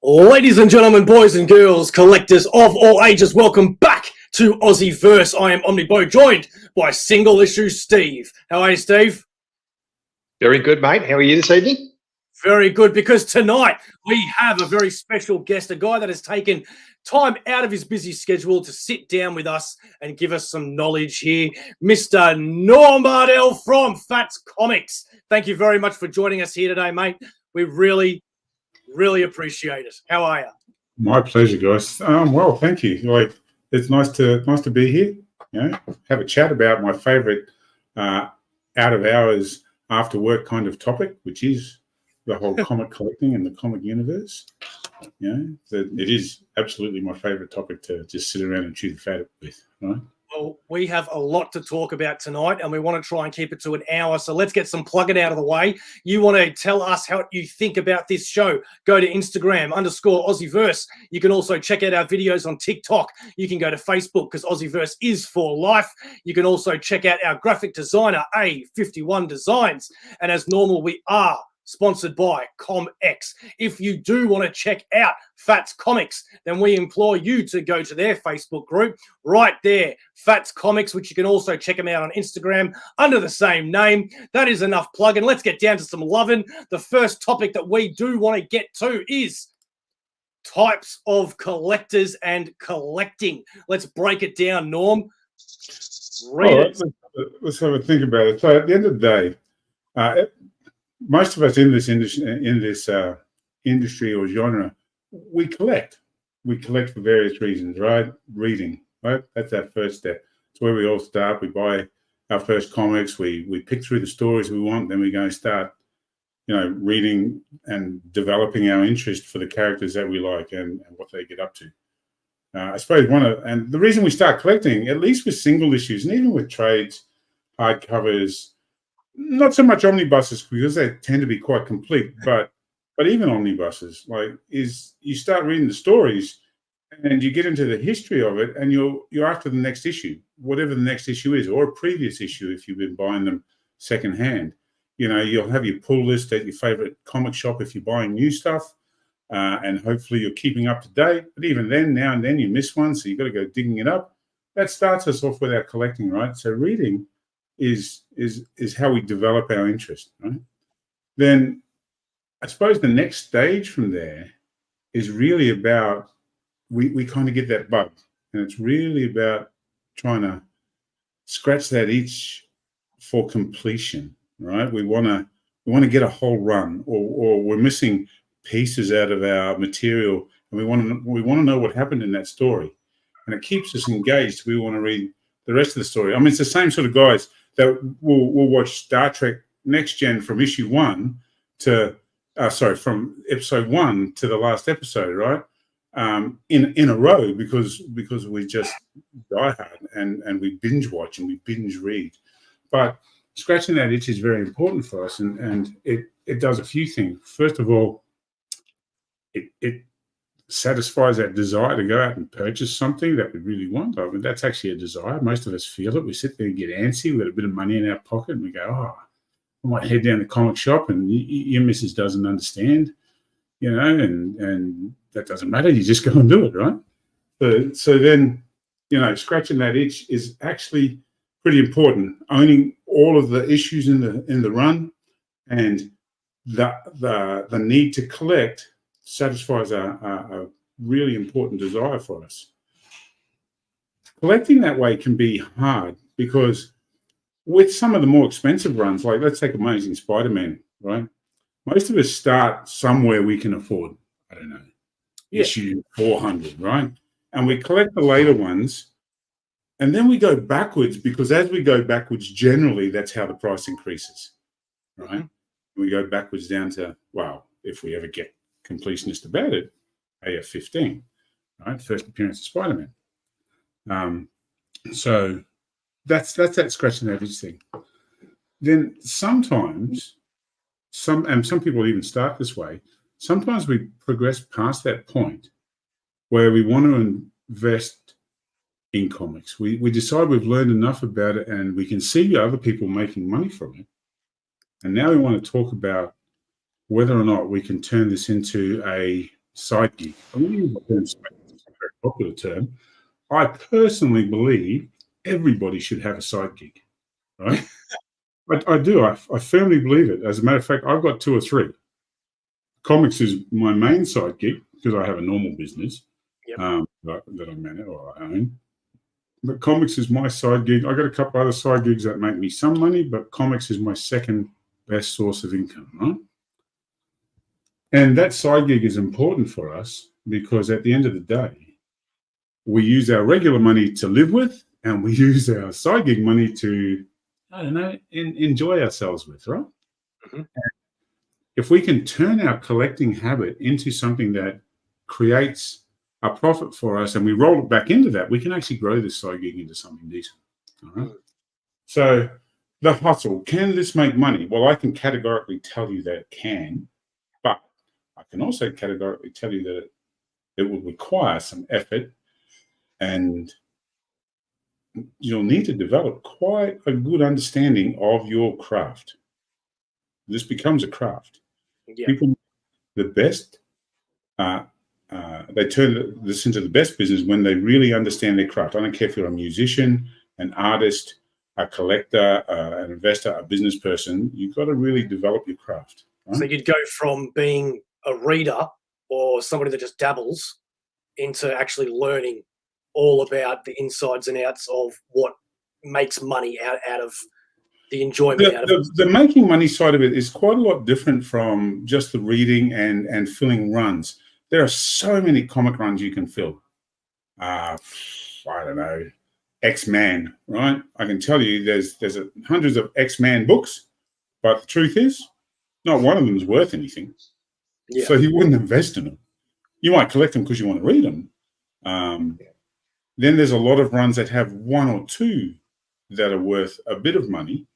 Ladies and gentlemen, boys and girls, collectors of all ages, welcome back to AussieVerse. I am Omnibo, joined by Single Issue Steve. How are you, Steve? Very good, mate. How are you this evening? Very good, because tonight we have a very special guest, a guy that has taken time out of his busy schedule to sit down with us and give us some knowledge here. Mr. Norm Bardell from Fats Comics. Thank you very much for joining us here today, mate. We really appreciate it. How are you? My pleasure, guys. Well, thank you. It's nice to be here. Have a chat about my favourite out of hours after work kind of topic, which is the whole comic collecting and the comic universe. It is absolutely my favourite topic to just sit around and chew the fat with. Right? Well, we have a lot to talk about tonight, and we want to try and keep it to an hour. So let's get some plugging out of the way. You want to tell us how you think about this show? Go to Instagram _AussieVerse. You can also check out our videos on TikTok. You can go to Facebook, because AussieVerse is for life. You can also check out our graphic designer, A51 Designs. And as normal, we are sponsored by ComX. If you do want to check out Fats Comics, then we implore you to go to their Facebook group right there, Fats Comics, which you can also check them out on Instagram under the same name. That is enough plugging. Let's get down to some loving. The first topic that we do want to get to is types of collectors and collecting. Let's break it down, Norm. Let's have a think about it. So at the end of the day, most of us in this industry or genre, we collect. We collect for various reasons, right? Reading, right? That's our first step. It's where we all start. We buy our first comics. We pick through the stories we want. Then we go and start, reading and developing our interest for the characters that we like and what they get up to. I suppose and the reason we start collecting, at least with single issues and even with trades, hardcovers, not so much omnibuses because they tend to be quite complete, but even omnibuses, is you start reading the stories and you get into the history of it, and you're after the next issue, whatever the next issue is, or a previous issue if you've been buying them secondhand. You'll have your pull list at your favorite comic shop if you're buying new stuff, and hopefully you're keeping up to date. But even then, now and then you miss one, so you've got to go digging it up. That starts us off with our collecting, right? So reading is how we develop our interest, right? Then I suppose the next stage from there is really about we kind of get that bug, and it's really about trying to scratch that itch for completion, right? We want to get a whole run, or we're missing pieces out of our material, and we want to know what happened in that story, and it keeps us engaged. We want to read the rest of the story. I mean, it's the same sort of guys that will watch Star Trek Next Gen from issue 1 to from episode 1 to the last episode, right? In a row because we just die hard and we binge watch and we binge read. But scratching that itch is very important for us, and it does a few things. First of all, it satisfies that desire to go out and purchase something that we really want. I mean, that's actually a desire. Most of us feel it. We sit there and get antsy. We've got a bit of money in our pocket, and we go, I might head down to the comic shop, and your missus doesn't understand, and that doesn't matter. You just go and do it, right? So then, scratching that itch is actually pretty important. Owning all of the issues in the run and the need to collect satisfies a really important desire for us. Collecting that way can be hard because with some of the more expensive runs, like let's take Amazing Spider-Man, right? Most of us start somewhere we can afford. I don't know, issue 400, right? And we collect the later ones, and then we go backwards because as we go backwards, generally that's how the price increases, right? We go backwards down to, well, if we ever get completionist about it, AF-15, right? First appearance of Spider-Man. So that's that scratching that itch thing. Then sometimes, some people even start this way, sometimes we progress past that point where we want to invest in comics. We decide we've learned enough about it and we can see other people making money from it. And now we want to talk about whether or not we can turn this into a side gig. I'm going to use the term side gig, it's a very popular term. I personally believe everybody should have a side gig, right? I do. I firmly believe it. As a matter of fact, I've got 2 or 3. Comics is my main side gig because I have a normal business that I manage or I own. But comics is my side gig. I got a couple other side gigs that make me some money, but comics is my second best source of income, right? And that side gig is important for us because at the end of the day, we use our regular money to live with, and we use our side gig money to, I don't know, enjoy ourselves with, right? Mm-hmm. If we can turn our collecting habit into something that creates a profit for us and we roll it back into that, we can actually grow this side gig into something decent. All right? So the hustle, can this make money? Well, I can categorically tell you that it can, but I can also categorically tell you that it will require some effort, and you'll need to develop quite a good understanding of your craft. This becomes a craft. Yeah. People, the best, they turn this into the best business when they really understand their craft. I don't care if you're a musician, an artist, a collector, an investor, a business person. You've got to really develop your craft. Right? So you'd go from being a reader or somebody that just dabbles into actually learning all about the insides and outs of what makes money out of the enjoyment out of it. The making money side of it is quite a lot different from just the reading and filling runs. There are so many comic runs you can fill. I don't know, X-Man, right? I can tell you there's hundreds of X-Man books, but the truth is, not one of them is worth anything. Yeah. So you wouldn't invest in them. You might collect them because you want to read them. Then there's a lot of runs that have 1 or 2 that are worth a bit of money,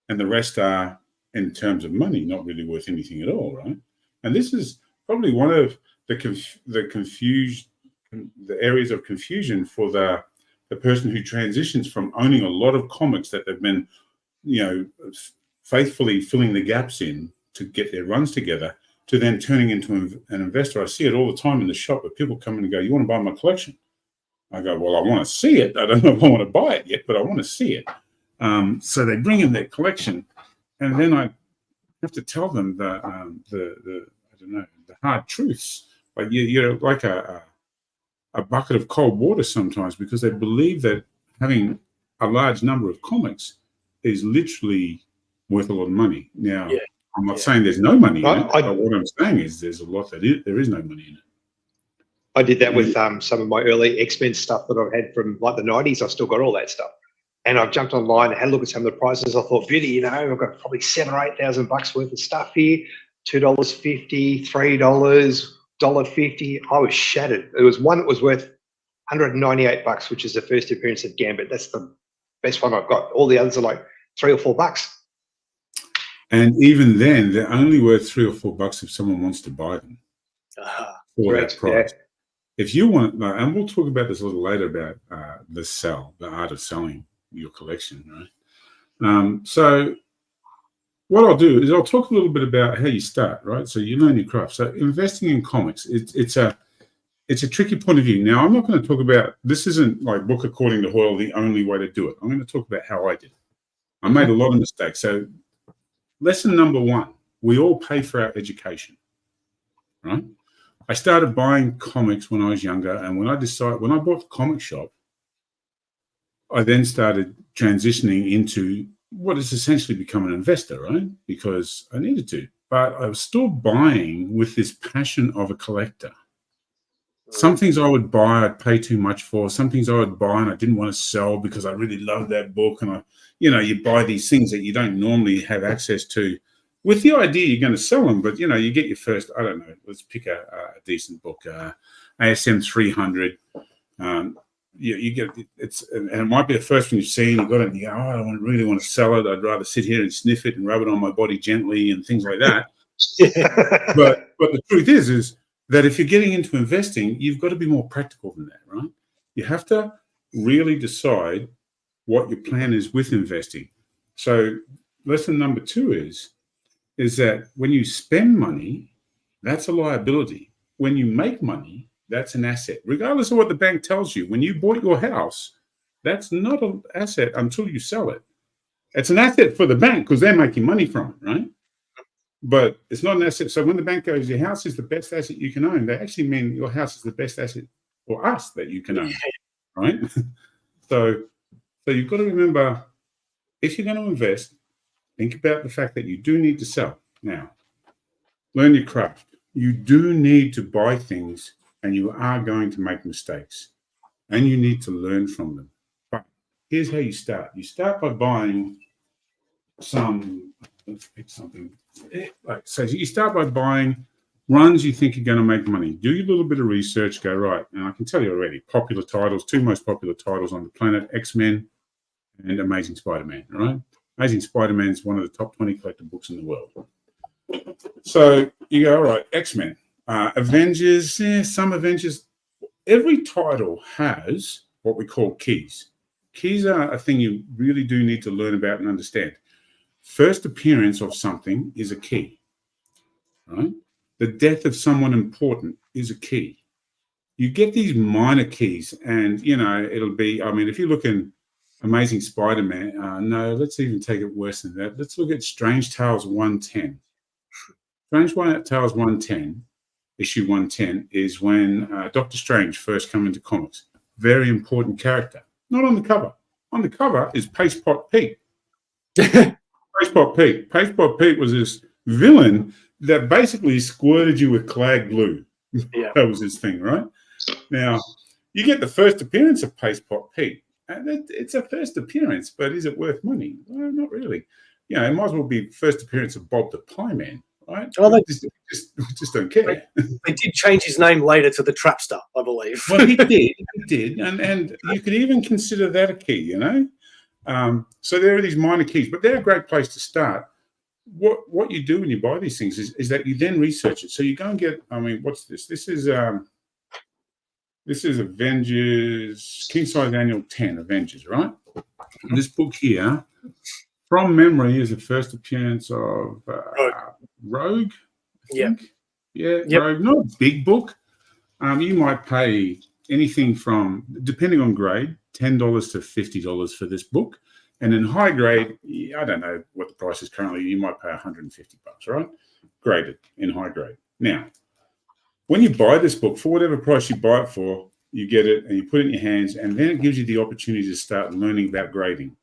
and the rest are, in terms of money, not really worth anything at all, right? And this is probably one of the areas of confusion for the person who transitions from owning a lot of comics that they've been, faithfully filling the gaps in to get their runs together, to then turning into an investor. I see it all the time in the shop where people come in and go, "You want to buy my collection?" I go, "Well, I want to see it. I don't know if I want to buy it yet, but I want to see it." So they bring in their collection, and then I have to tell them the hard truths. Like you're like a bucket of cold water sometimes, because they believe that having a large number of comics is literally worth a lot of money. Now, I'm not saying there's no money in it, but what I'm saying is there's a lot there is no money in it. I did that with some of my early X-Men stuff that I've had from like the 90s. I've still got all that stuff. And I've jumped online and had a look at some of the prices. I thought, beauty, I've got probably $7,000 or $8,000 worth of stuff here. $2.50, $3, $1.50. I was shattered. There was one that was worth $198, which is the first appearance of Gambit. That's the best one I've got. All the others are like $3 or $4. And even then, they're only worth $3 or $4 if someone wants to buy them for that price. Yeah. If you want, and we'll talk about this a little later about the art of selling your collection, right? So what I'll do is I'll talk a little bit about how you start, right? So you learn your craft. So investing in comics, it's a tricky point of view. Now, I'm not going to talk about, this isn't like book according to Hoyle, the only way to do it. I'm going to talk about how I did it. I made a lot of mistakes. So lesson number 1, we all pay for our education, right? I started buying comics when I was younger, and when I bought the comic shop, I then started transitioning into what has essentially become an investor, right? Because I needed to, but I was still buying with this passion of a collector. Some things I would buy, I'd pay too much for. Some things I would buy and I didn't want to sell because I really loved that book. And you buy these things that you don't normally have access to, with the idea you're going to sell them, but you get your first, I don't know, let's pick a decent book, ASM 300. You get and it might be the first one you've seen. You got it, and you go, "Oh, I don't really want to sell it. I'd rather sit here and sniff it and rub it on my body gently and things like that." but the truth is that if you're getting into investing, you've got to be more practical than that, right? You have to really decide what your plan is with investing. So lesson number 2 is that when you spend money, that's a liability. when you make money, that's an asset, regardless of what the bank tells you. When you bought your house, that's not an asset until you sell it. It's an asset for the bank because they're making money from it, right? But it's not an asset. So when the bank goes, your house is the best asset you can own, they actually mean your house is the best asset for us that you can own, right? So you've got to remember, if you're going to invest, think about the fact that you do need to sell. Now, learn your craft. You do need to buy things, and you are going to make mistakes, and you need to learn from them. But here's how you start. You start by buying let's pick something. So you start by buying runs you think are going to make money. Do a little bit of research, go, right. And I can tell you already, popular titles, two most popular titles on the planet, X-Men and Amazing Spider-Man, right? Amazing Spider-Man is one of the top 20 collector books in the world. So you go, all right, X-Men, Avengers, some Avengers. Every title has what we call keys. Keys are a thing you really do need to learn about and understand. First appearance of something is a key, right? The death of someone important is a key. You get these minor keys, and, it'll be, if you look in Amazing Spider-Man, no, let's even take it worse than that. Let's look at Strange Tales 110. Strange Tales 110, issue 110, is when Doctor Strange first come into comics. Very important character. Not on the cover. On the cover is Paste Pot Pete. Paste Pot Pete. Paste Pot Pete was this villain that basically squirted you with Clag glue. Yeah. That was his thing, right? Now, you get the first appearance of Paste Pot Pete. And it's a first appearance, but is it worth money? Well, not really. It might as well be first appearance of Bob the Pie Man, right? Oh, they just don't care. They did change his name later to the Trapster, I believe. Well, he did. And you could even consider that a key, So there are these minor keys, but they're a great place to start. What you do when you buy these things is that you then research it. So you go and get, what's this? This is Avengers, King Size Annual 10, Avengers, right? And this book here, from memory, is the first appearance of Rogue, I think. Yeah, yep. Rogue, not a big book. You might pay anything from, depending on grade, $10 to $50 for this book. And in high grade, I don't know what the price is currently, you might pay $150, right? Graded in high grade. Now, when you buy this book, for whatever price you buy it for, you get it and you put it in your hands, and then it gives you the opportunity to start learning about grading,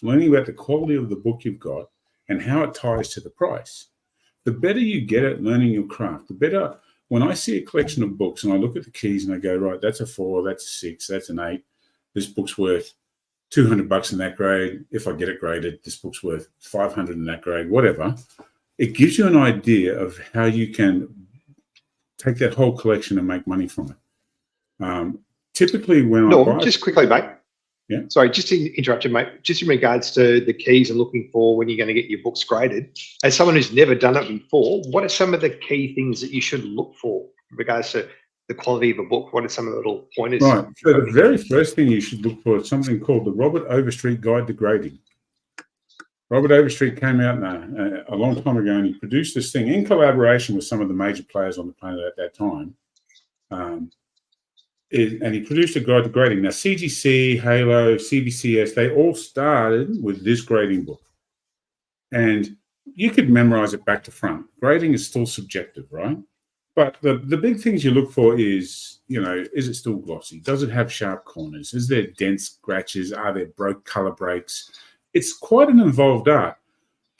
learning about the quality of the book you've got and how it ties to the price. The better you get at learning your craft, the better. When I see a collection of books and I look at the keys and I go, right, that's a 4, that's a 6, that's an 8. This book's worth $200 in that grade. If I get it graded, this book's worth $500 in that grade, whatever. It gives you an idea of how you can take that whole collection and make money from it. Typically, when I buy, just quickly, mate. Yeah. Sorry, just to interrupt you, mate. Just in regards to the keys and looking for when you're going to get your books graded, as someone who's never done it before, what are some of the key things that you should look for in regards to the quality of a book? What are some of the little pointers? Right. So the very first thing you should look for is something called the Robert Overstreet Guide to Grading. Robert Overstreet came out a long time ago, and he produced this thing in collaboration with some of the major players on the planet at that time. And he produced a guide to grading. Now, CGC, Halo, CBCS, they all started with this grading book. And you could memorize it back to front. Grading is still subjective, right? But the big things you look for is, is it still glossy? Does it have sharp corners? Is there dense scratches? Are there broke color breaks? It's quite an involved art.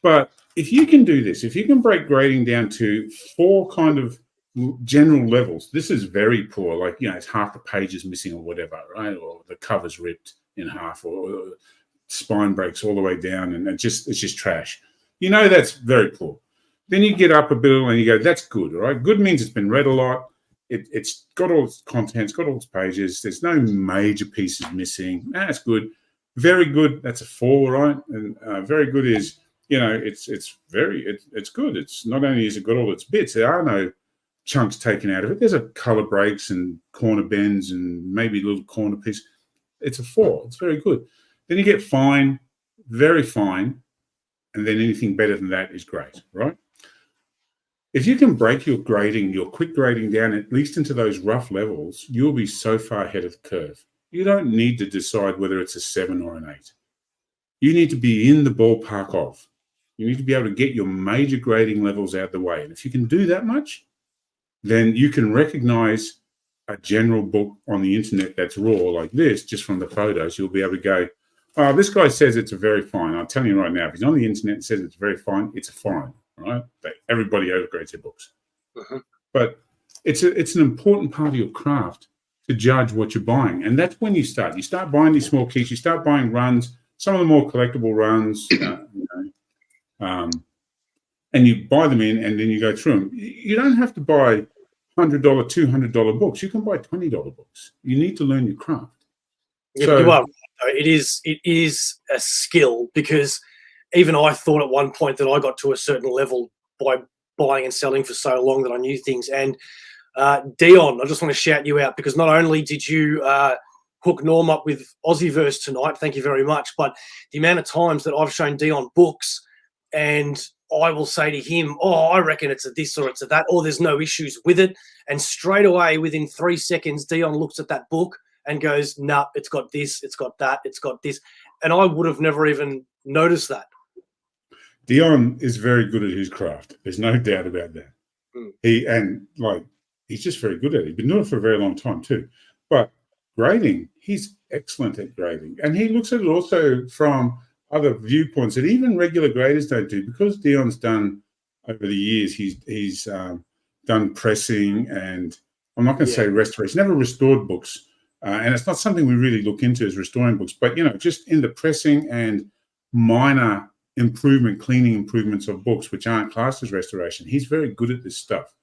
But if you can do this, if you can break grading down to 4 kind of general levels, this is very poor. Like, it's half the page is missing or whatever, right? Or the cover's ripped in half, or spine breaks all the way down, and it's just trash. That's very poor. Then you get up a bit and you go, that's good, all right? Good means it's been read a lot. It's got all its contents, got all its pages. There's no major pieces missing. That's good. Very good, that's a 4, right? And very good is, it's good. It's not only is it got all its bits, there are no chunks taken out of it. There's a color breaks and corner bends and maybe little corner piece. It's a 4. It's very good. Then you get fine, very fine, and then anything better than that is great, right? if you can break your grading, your quick grading down at least into those rough levels, you'll be so far ahead of the curve. You don't need to decide whether it's a 7 or an 8. You need to be in the ballpark of. You need to be able to get your major grading levels out of the way. And if you can do that much, then you can recognize a general book on the internet that's raw like this, just from the photos. You'll be able to go, oh, this guy says it's a very fine. I'm telling you right now, if he's on the internet and says it's very fine, it's a fine, right? Everybody overgrades their books. But it's an important part of your craft to judge what you're buying. And that's when you start. You start buying these small kits. You start buying runs, some of the more collectible runs, and you buy them in, and then you go through them. You don't have to buy $100, $200 books. You can buy $20 books. You need to learn your craft. So, you are, it is a skill, because even I thought at one point that I got to a certain level by buying and selling for so long that I knew things. And Dion, I just want to shout you out, because not only did you hook Norm up with AussieVerse tonight, thank you very much, but the amount of times that I've shown Dion books and I will say to him, oh, I reckon it's a this or it's a that, or there's no issues with it. And straight away, within 3 seconds, Dion looks at that book and goes, nah, it's got this, it's got that, it's got this. And I would have never even noticed that. Dion is very good at his craft. There's no doubt about that. He's just very good at it. He's been doing it for a very long time too. But grading, he's excellent at grading. And he looks at it also from other viewpoints that even regular graders don't do, because Dion's done over the years. He's done pressing, and I'm not going to say restoration. Never restored books, and it's not something we really look into as restoring books. But just in the pressing and minor cleaning improvements of books which aren't classed as restoration, he's very good at this stuff.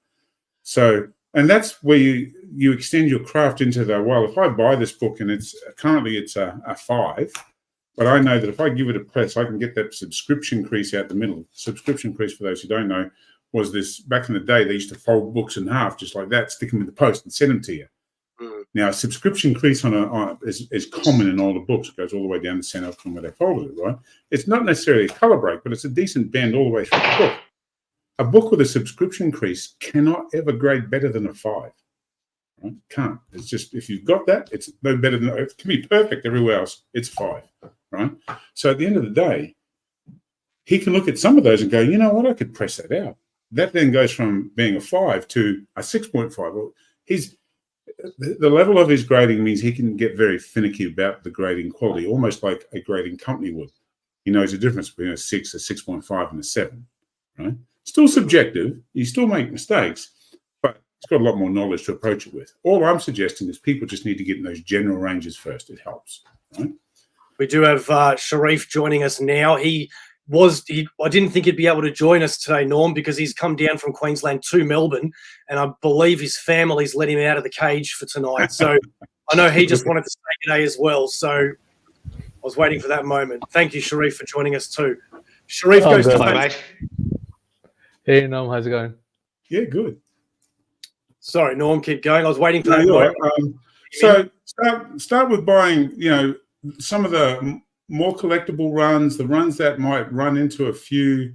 So, and that's where you extend your craft into the, well, if I buy this book and it's currently a 5. But I know that if I give it a press, I can get that subscription crease out the middle. Subscription crease, for those who don't know, was this, back in the day, they used to fold books in half just like that, stick them in the post and send them to you. Now, a subscription crease is common in older books. It goes all the way down the center from where they folded it, right? It's not necessarily a color break, but it's a decent bend all the way through the book. A book with a subscription crease cannot ever grade better than a 5. Right? Can't. It's just, if you've got that, it's no better than, it can be perfect everywhere else. It's 5. Right? So at the end of the day, he can look at some of those and go, you know what, I could press that out. That then goes from being a 5 to a 6.5. Well, the level of his grading means he can get very finicky about the grading quality, almost like a grading company would. He knows the difference between a 6, a 6.5, and a 7. Right? Still subjective. You still make mistakes, but he's got a lot more knowledge to approach it with. All I'm suggesting is people just need to get in those general ranges first. It helps. Right? We do have Sharif joining us now. I didn't think he'd be able to join us today, Norm, because he's come down from Queensland to Melbourne, and I believe his family's let him out of the cage for tonight. So I know he just wanted to stay today as well. So I was waiting for that moment. Thank you, Sharif, for joining us too. Sharif goes to mate. Hey, Norm, how's it going? Yeah, good. Sorry, Norm, keep going. I was waiting for that moment. Right. So start with buying, some of the more collectible runs, the runs that might run into a few.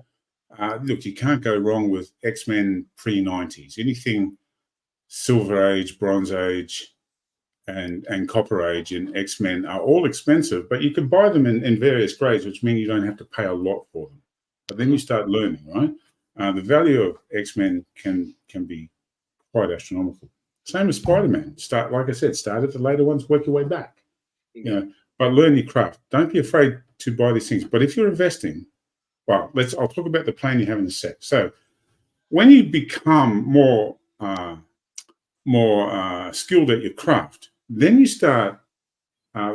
Look, you can't go wrong with X-Men pre-90s. Anything Silver Age, Bronze Age, and Copper Age in X-Men are all expensive, but you can buy them in various grades, which mean you don't have to pay a lot for them. But then you start learning, right? The value of X-Men can be quite astronomical. Same as Spider-Man. Start at the later ones, work your way back. But learn your craft. Don't be afraid to buy these things. But if you're investing, well, I'll talk about the plan you have in a sec. So when you become more skilled at your craft, then you start,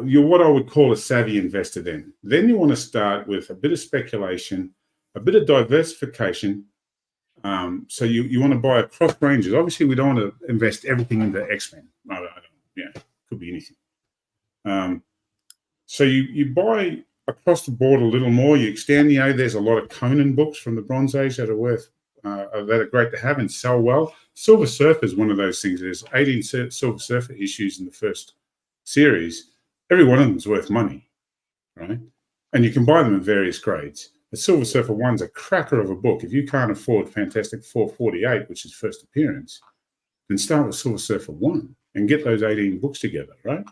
you're what I would call a savvy investor then. Then you want to start with a bit of speculation, a bit of diversification. So you want to buy across ranges. Obviously, we don't want to invest everything into X-Men. Could be anything. So you buy across the board a little more. You extend. There's a lot of Conan books from the Bronze Age that are worth that are great to have and sell well. Silver Surfer is one of those things. There's 18 Silver Surfer issues in the first series. Every one of them is worth money, right? And you can buy them in various grades. The Silver Surfer 1's a cracker of a book. If you can't afford Fantastic Four 48, which is first appearance, then start with Silver Surfer 1 and get those 18 books together, right?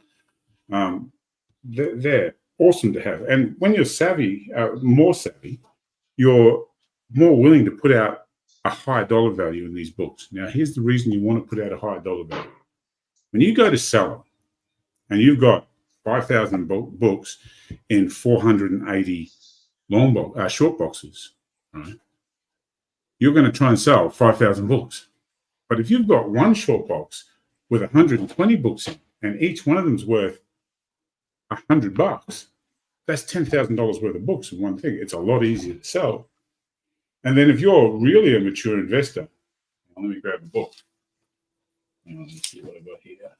They're awesome to have. And when you're savvy, more savvy, you're more willing to put out a high dollar value in these books. Now, here's the reason you want to put out a high dollar value. When you go to sell them and you've got 5,000 books in 480 short boxes, right? You're going to try and sell 5,000 books. But if you've got one short box with 120 books in, and each one of them's worth $100, that's $10,000 worth of books in one thing. It's a lot easier to sell. And then if you're really a mature investor, let me grab a book. Let's see what I've got here.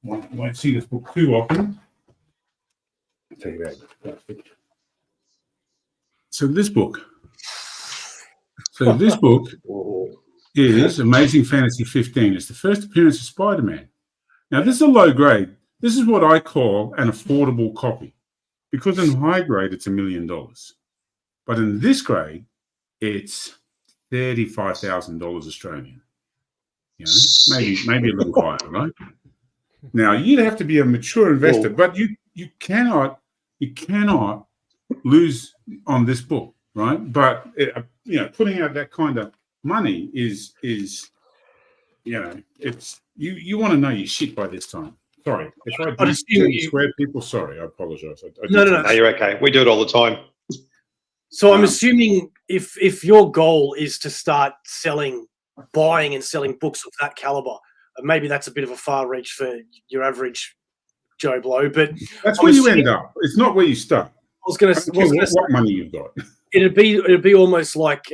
Won't see this book too often. I'll take it out. So this book is Amazing Fantasy 15. It's the first appearance of Spider-Man. Now, this is a low grade. This is what I call an affordable copy, because in high grade, it's $1 million. But in this grade, it's $35,000 Australian. You know, maybe a little higher, right? Now, you'd have to be a mature investor, but you cannot lose on this book, right? But putting out that kind of money is it's you want to know your shit by this time. Sorry, if I do swear people, sorry, I apologize. No, you're okay. We do it all the time. So I'm assuming if your goal is to start buying and selling books of that caliber, maybe that's a bit of a far reach for your average Joe Blow, but that's where you end up. It's not where you start. I was going to say what money you've got. It'd be almost like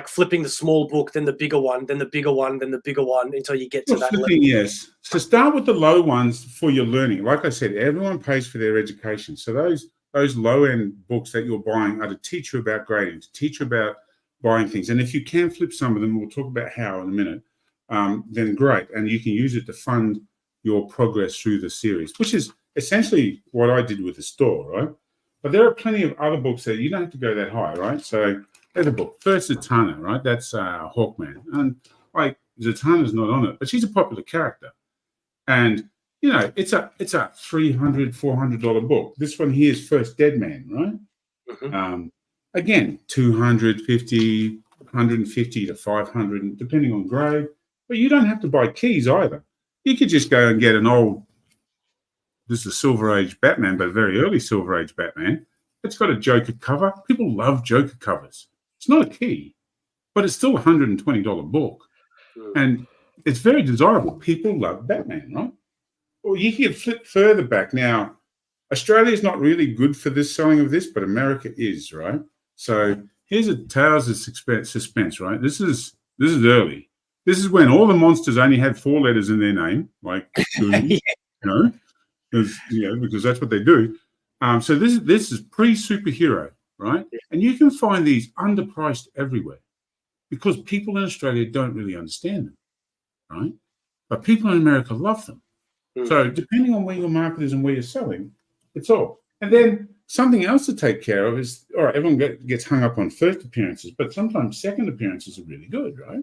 flipping the small book, then the bigger one, then the bigger one, then the bigger one, until you get to that level. Yes. So start with the low ones for your learning. Like I said, everyone pays for their education. So those low-end books that you're buying are to teach you about grading, to teach you about buying things. And if you can flip some of them, we'll talk about how in a minute, then great. And you can use it to fund your progress through the series, which is essentially what I did with the store, right? But there are plenty of other books that you don't have to go that high, right? So there's a book, First Zatanna, right? That's Hawkman. And like Zatanna's not on it, but she's a popular character. And it's a $300, $400 book. This one here is First Dead Man, right? Mm-hmm. Again, $250, $150 to $500, depending on grade. But you don't have to buy keys either. You could just go and get an old, this is a Silver Age Batman, but a very early Silver Age Batman. It's got a Joker cover. People love Joker covers. It's not a key, but it's still a $120 book. And it's very desirable. People love Batman, right? Or you can flip further back. Now, Australia is not really good for this selling of this, but America is, right? So here's a Tales of Suspense, right? This is early. This is when all the monsters only had 4 letters in their name, like because that's what they do. So this is pre-superhero, right? And you can find these underpriced everywhere because people in Australia don't really understand them, right? But people in America love them. So depending on where your market is and where you're selling, it's all. And then something else to take care of is, all right, everyone gets hung up on first appearances, but sometimes second appearances are really good, right?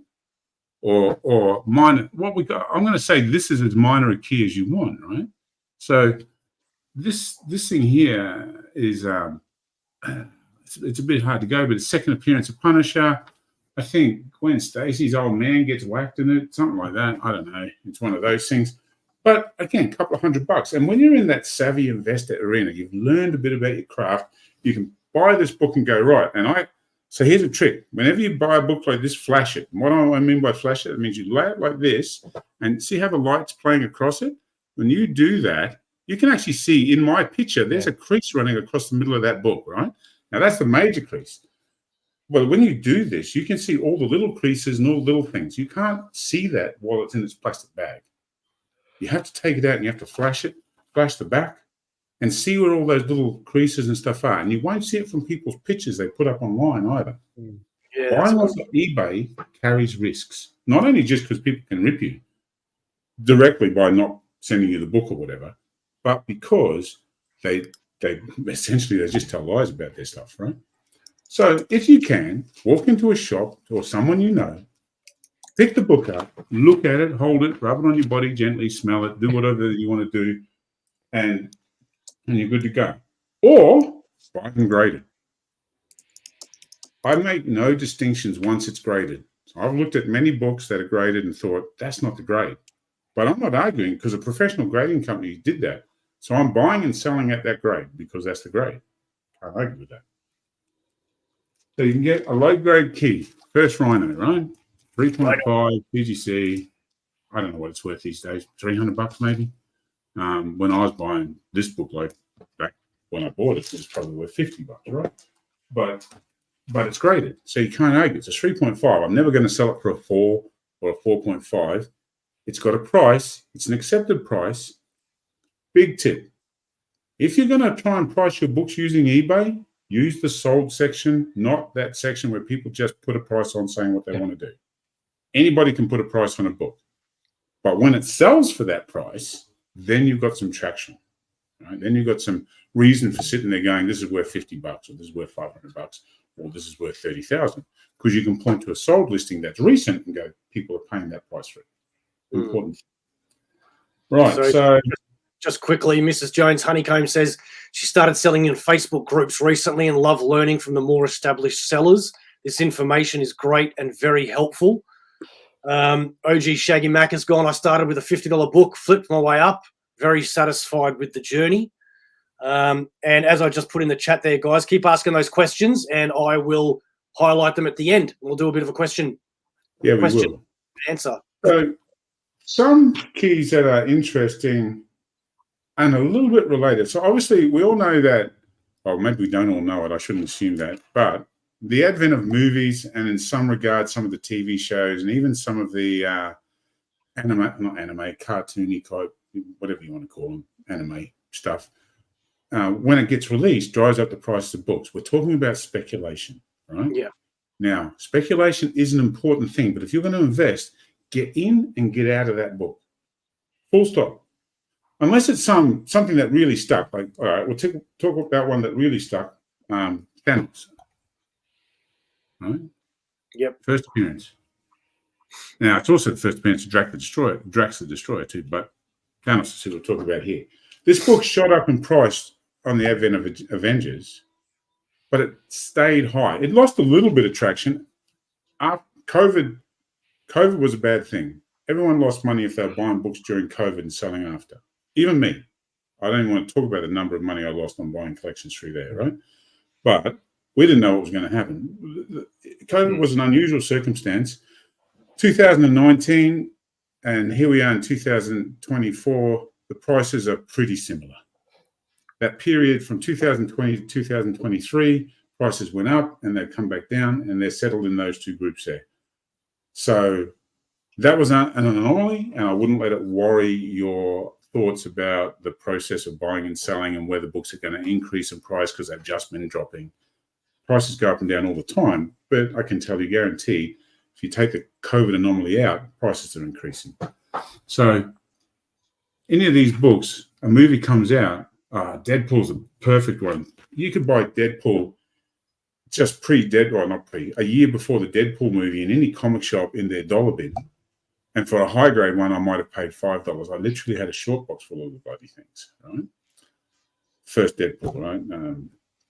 Or minor. I'm going to say this is as minor a key as you want, right? So this thing here is it's a bit hard to go, but it's second appearance of Punisher. I think Gwen Stacy's old man gets whacked in it, something like that. I don't know. It's one of those things. But again, a couple of $100. And when you're in that savvy investor arena, you've learned a bit about your craft. You can buy this book and go, right. So here's a trick. Whenever you buy a book like this, flash it. And what I mean by flash it means you lay it like this and see how the light's playing across it. When you do that, you can actually see in my picture, there's a crease running across the middle of that book, right? Now, that's the major crease. Well, when you do this, you can see all the little creases and all the little things. You can't see that while it's in its plastic bag. You have to take it out and you have to flash it, flash the back, and see where all those little creases and stuff are. And you won't see it from people's pictures they put up online either. Buying off of eBay carries risks, not only just because people can rip you directly by not sending you the book or whatever, but because they essentially just tell lies about their stuff, right? So if you can, walk into a shop or someone you know, pick the book up, look at it, hold it, rub it on your body gently, smell it, do whatever you want to do, and you're good to go. Or buy them graded. I make no distinctions once it's graded. So I've looked at many books that are graded and thought, that's not the grade. But I'm not arguing because a professional grading company did that. So I'm buying and selling at that grade because that's the grade. I argue with that. So you can get a low-grade key, first Rhino, right? 3.5 PGC. I don't know what it's worth these days. $300 maybe. When I was buying this book, like back when I bought it, it was probably worth $50, right? But it's graded, so you can't argue. It's a 3.5. I'm never going to sell it for a 4 or a 4.5. It's got a price. It's an accepted price. Big tip. If you're going to try and price your books using eBay, use the sold section, not that section where people just put a price on saying what they want to do. Anybody can put a price on a book. But when it sells for that price, then you've got some traction. Right? Then you've got some reason for sitting there going, this is worth $50 or this is worth $500 or this is worth $30,000, because you can point to a sold listing that's recent and go, people are paying that price for it. Important. Right. So just quickly, Mrs. Jones Honeycomb says she started selling in Facebook groups recently and love learning from the more established sellers. This information is great and very helpful. OG Shaggy Mac has gone. I started with a $50 book, flipped my way up. Very satisfied with the journey. And as I just put in the chat there, guys, keep asking those questions and I will highlight them at the end. We'll do a bit of a question answer. So some keys that are interesting and a little bit related. So obviously we all know that, well, maybe we don't all know it. I shouldn't assume that. But the advent of movies and in some regards, some of the TV shows and even some of the cartoony type, whatever you want to call them, anime stuff, when it gets released, drives up the price of books. We're talking about speculation, right? Yeah. Now, speculation is an important thing, but if you're going to invest, get in and get out of that book. Full stop. Unless it's something that really stuck. Like, all right, we'll talk about one that really stuck. Thanos. Right? Yep. First appearance. Now, it's also the first appearance of Drax the Destroyer too, but Thanos is what we'll talk about here. This book shot up in price on the advent of Avengers, but it stayed high. It lost a little bit of traction. COVID was a bad thing. Everyone lost money if they were buying books during COVID and selling after. Even me. I don't even want to talk about the number of money I lost on buying collections through there, right? But we didn't know what was going to happen. COVID was an unusual circumstance. 2019, and here we are in 2024, the prices are pretty similar. That period from 2020 to 2023, prices went up and they've come back down and they're settled in those two groups there. So that was an anomaly, and I wouldn't let it worry your thoughts about the process of buying and selling and whether books are going to increase in price because they've just been dropping. Prices go up and down all the time, but I can tell you, guaranteed, if you take the COVID anomaly out, prices are increasing. So any of these books, a movie comes out, Deadpool's a perfect one. You could buy Deadpool just a year before the Deadpool movie in any comic shop in their dollar bin. And for a high grade one, I might have paid $5. I literally had a short box full of the bloody things, right? First Deadpool, right?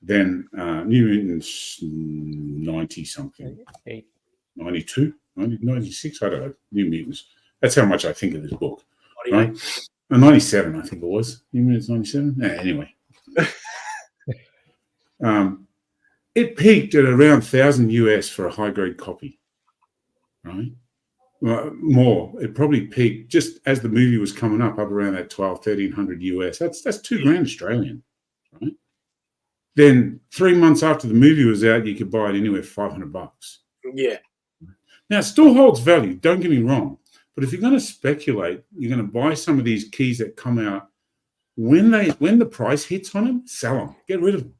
Then New Mutants 90 something. 92, 96, I don't know. New Mutants. That's how much I think of this book. Right? 97, I think it was. New Mutants 97? Anyway. It peaked at around 1,000 US for a high grade copy, right? More. It probably peaked just as the movie was coming up around that 1,300 US. That's $2,000 Australian, right? Then 3 months after the movie was out, you could buy it anywhere for $500. Yeah. Now, it still holds value, don't get me wrong. But if you're going to speculate, you're going to buy some of these keys that come out, when the price hits on them, sell them, get rid of them.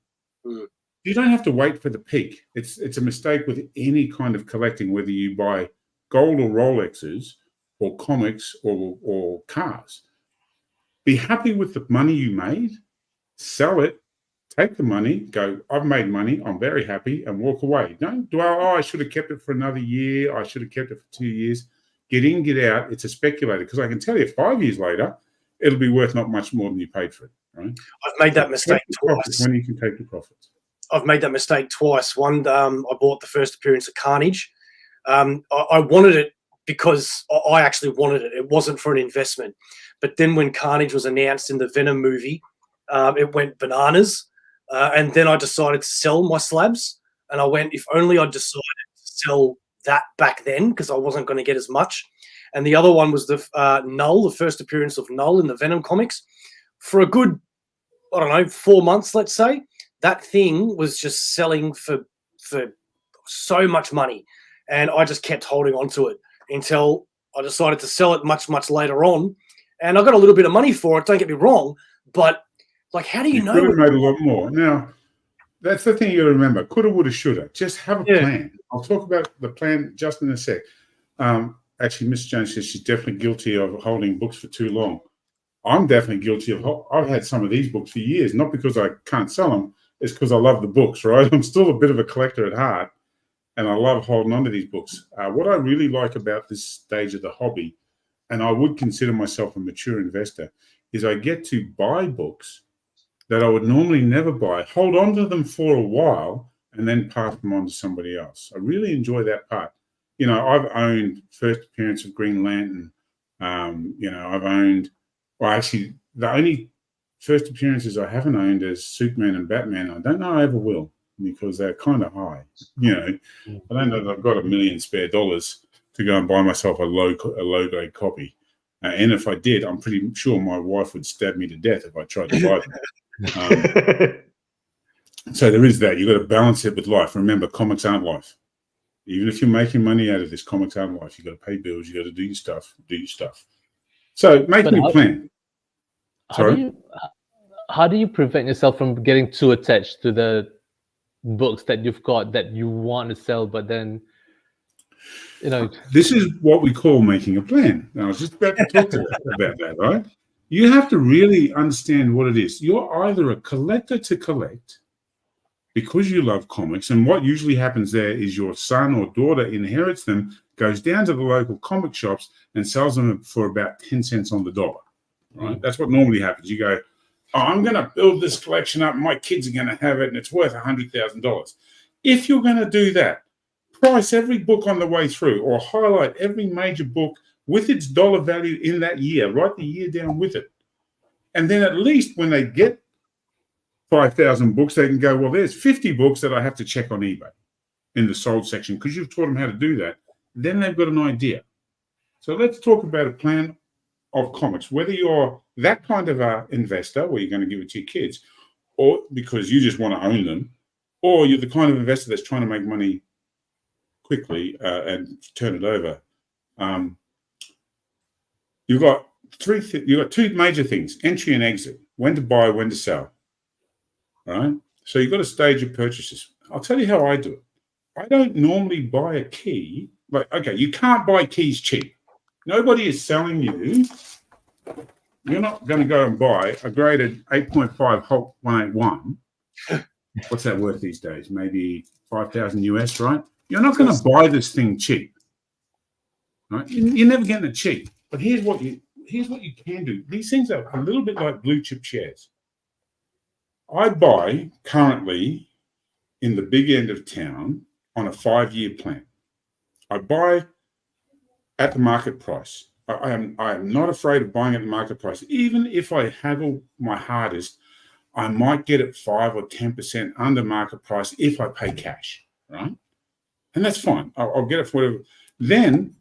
You don't have to wait for the peak. It's a mistake with any kind of collecting, whether you buy gold or Rolexes or comics or cars. Be happy with the money you made, sell it, take the money, go, I've made money, I'm very happy, and walk away. Don't dwell, I should have kept it for another year, I should have kept it for 2 years. Get in, get out. It's a speculator, because I can tell you 5 years later, it'll be worth not much more than you paid for it, right? I've made that mistake twice. When you can take the profits. I've made that mistake twice. One, I bought the first appearance of Carnage. I wanted it because I actually wanted it. It wasn't for an investment. But then when Carnage was announced in the Venom movie, it went bananas. And then I decided to sell my slabs. And I went, if only I decided to sell that back then, because I wasn't going to get as much. And the other one was the Null, the first appearance of Null in the Venom comics. For a good, 4 months, let's say, that thing was just selling for so much money. And I just kept holding on to it until I decided to sell it much, much later on. And I got a little bit of money for it, don't get me wrong. But, like, how do you know? Could have made a lot more. Now, that's the thing you got to remember. Coulda, woulda, shoulda. Just have a plan. I'll talk about the plan just in a sec. Actually, Miss Jones says she's definitely guilty of holding books for too long. I'm definitely guilty of. I've had some of these books for years, not because I can't sell them. It's because I love the books, right? I'm still a bit of a collector at heart, and I love holding on to these books. What I really like about this stage of the hobby, and I would consider myself a mature investor, is I get to buy books that I would normally never buy, hold on to them for a while, and then pass them on to somebody else. I really enjoy that part. You know, I've owned first appearance of Green Lantern. I've owned, well, actually, the only first appearances I haven't owned is Superman and Batman. I don't know I ever will, because they're kind of high. You know, I don't know that I've got $1 million spare dollars to go and buy myself a low grade copy. And if I did, I'm pretty sure my wife would stab me to death if I tried to buy them. So there is that. You've got to balance it with life. Remember, comics aren't life. Even if you're making money out of this, comics aren't life. You've got to pay bills. You've got to do your stuff. So making a plan. How do you prevent yourself from getting too attached to the books that you've got that you want to sell, but then, you know, this is what we call making a plan. Now, I was just about to talk to about that, right? You have to really understand what it is. You're either a collector to collect because you love comics, and what usually happens there is your son or daughter inherits them, goes down to the local comic shops and sells them for about 10 cents on the dollar, right? That's what normally happens. You go, oh, I'm going to build this collection up, my kids are going to have it, and it's worth $100,000. If you're going to do that, price every book on the way through, or highlight every major book with its dollar value in that year. Write the year down with it. And then at least when they get 5,000 books, they can go, well, there's 50 books that I have to check on eBay in the sold section, because you've taught them how to do that. Then they've got an idea. So let's talk about a plan of comics, whether you're that kind of an investor where you're going to give it to your kids, or because you just want to own them, or you're the kind of investor that's trying to make money quickly and turn it over. You've got two major things: entry and exit. When to buy, when to sell. Right? So you've got to stage your purchases. I'll tell you how I do it. I don't normally buy a key. Like, okay, you can't buy keys cheap. Nobody is selling you. You're not going to go and buy a graded 8.5 Hulk 181. What's that worth these days? Maybe 5,000 US, right? You're not going to buy this thing cheap. Right? You're never getting it cheap. But here's what you can do. These things are a little bit like blue chip shares. I buy currently in the big end of town on a 5-year plan. I buy at the market price. I am not afraid of buying at the market price. Even if I haggle my hardest, I might get it 5 or 10% under market price if I pay cash, right? And that's fine. I'll get it for whatever. Then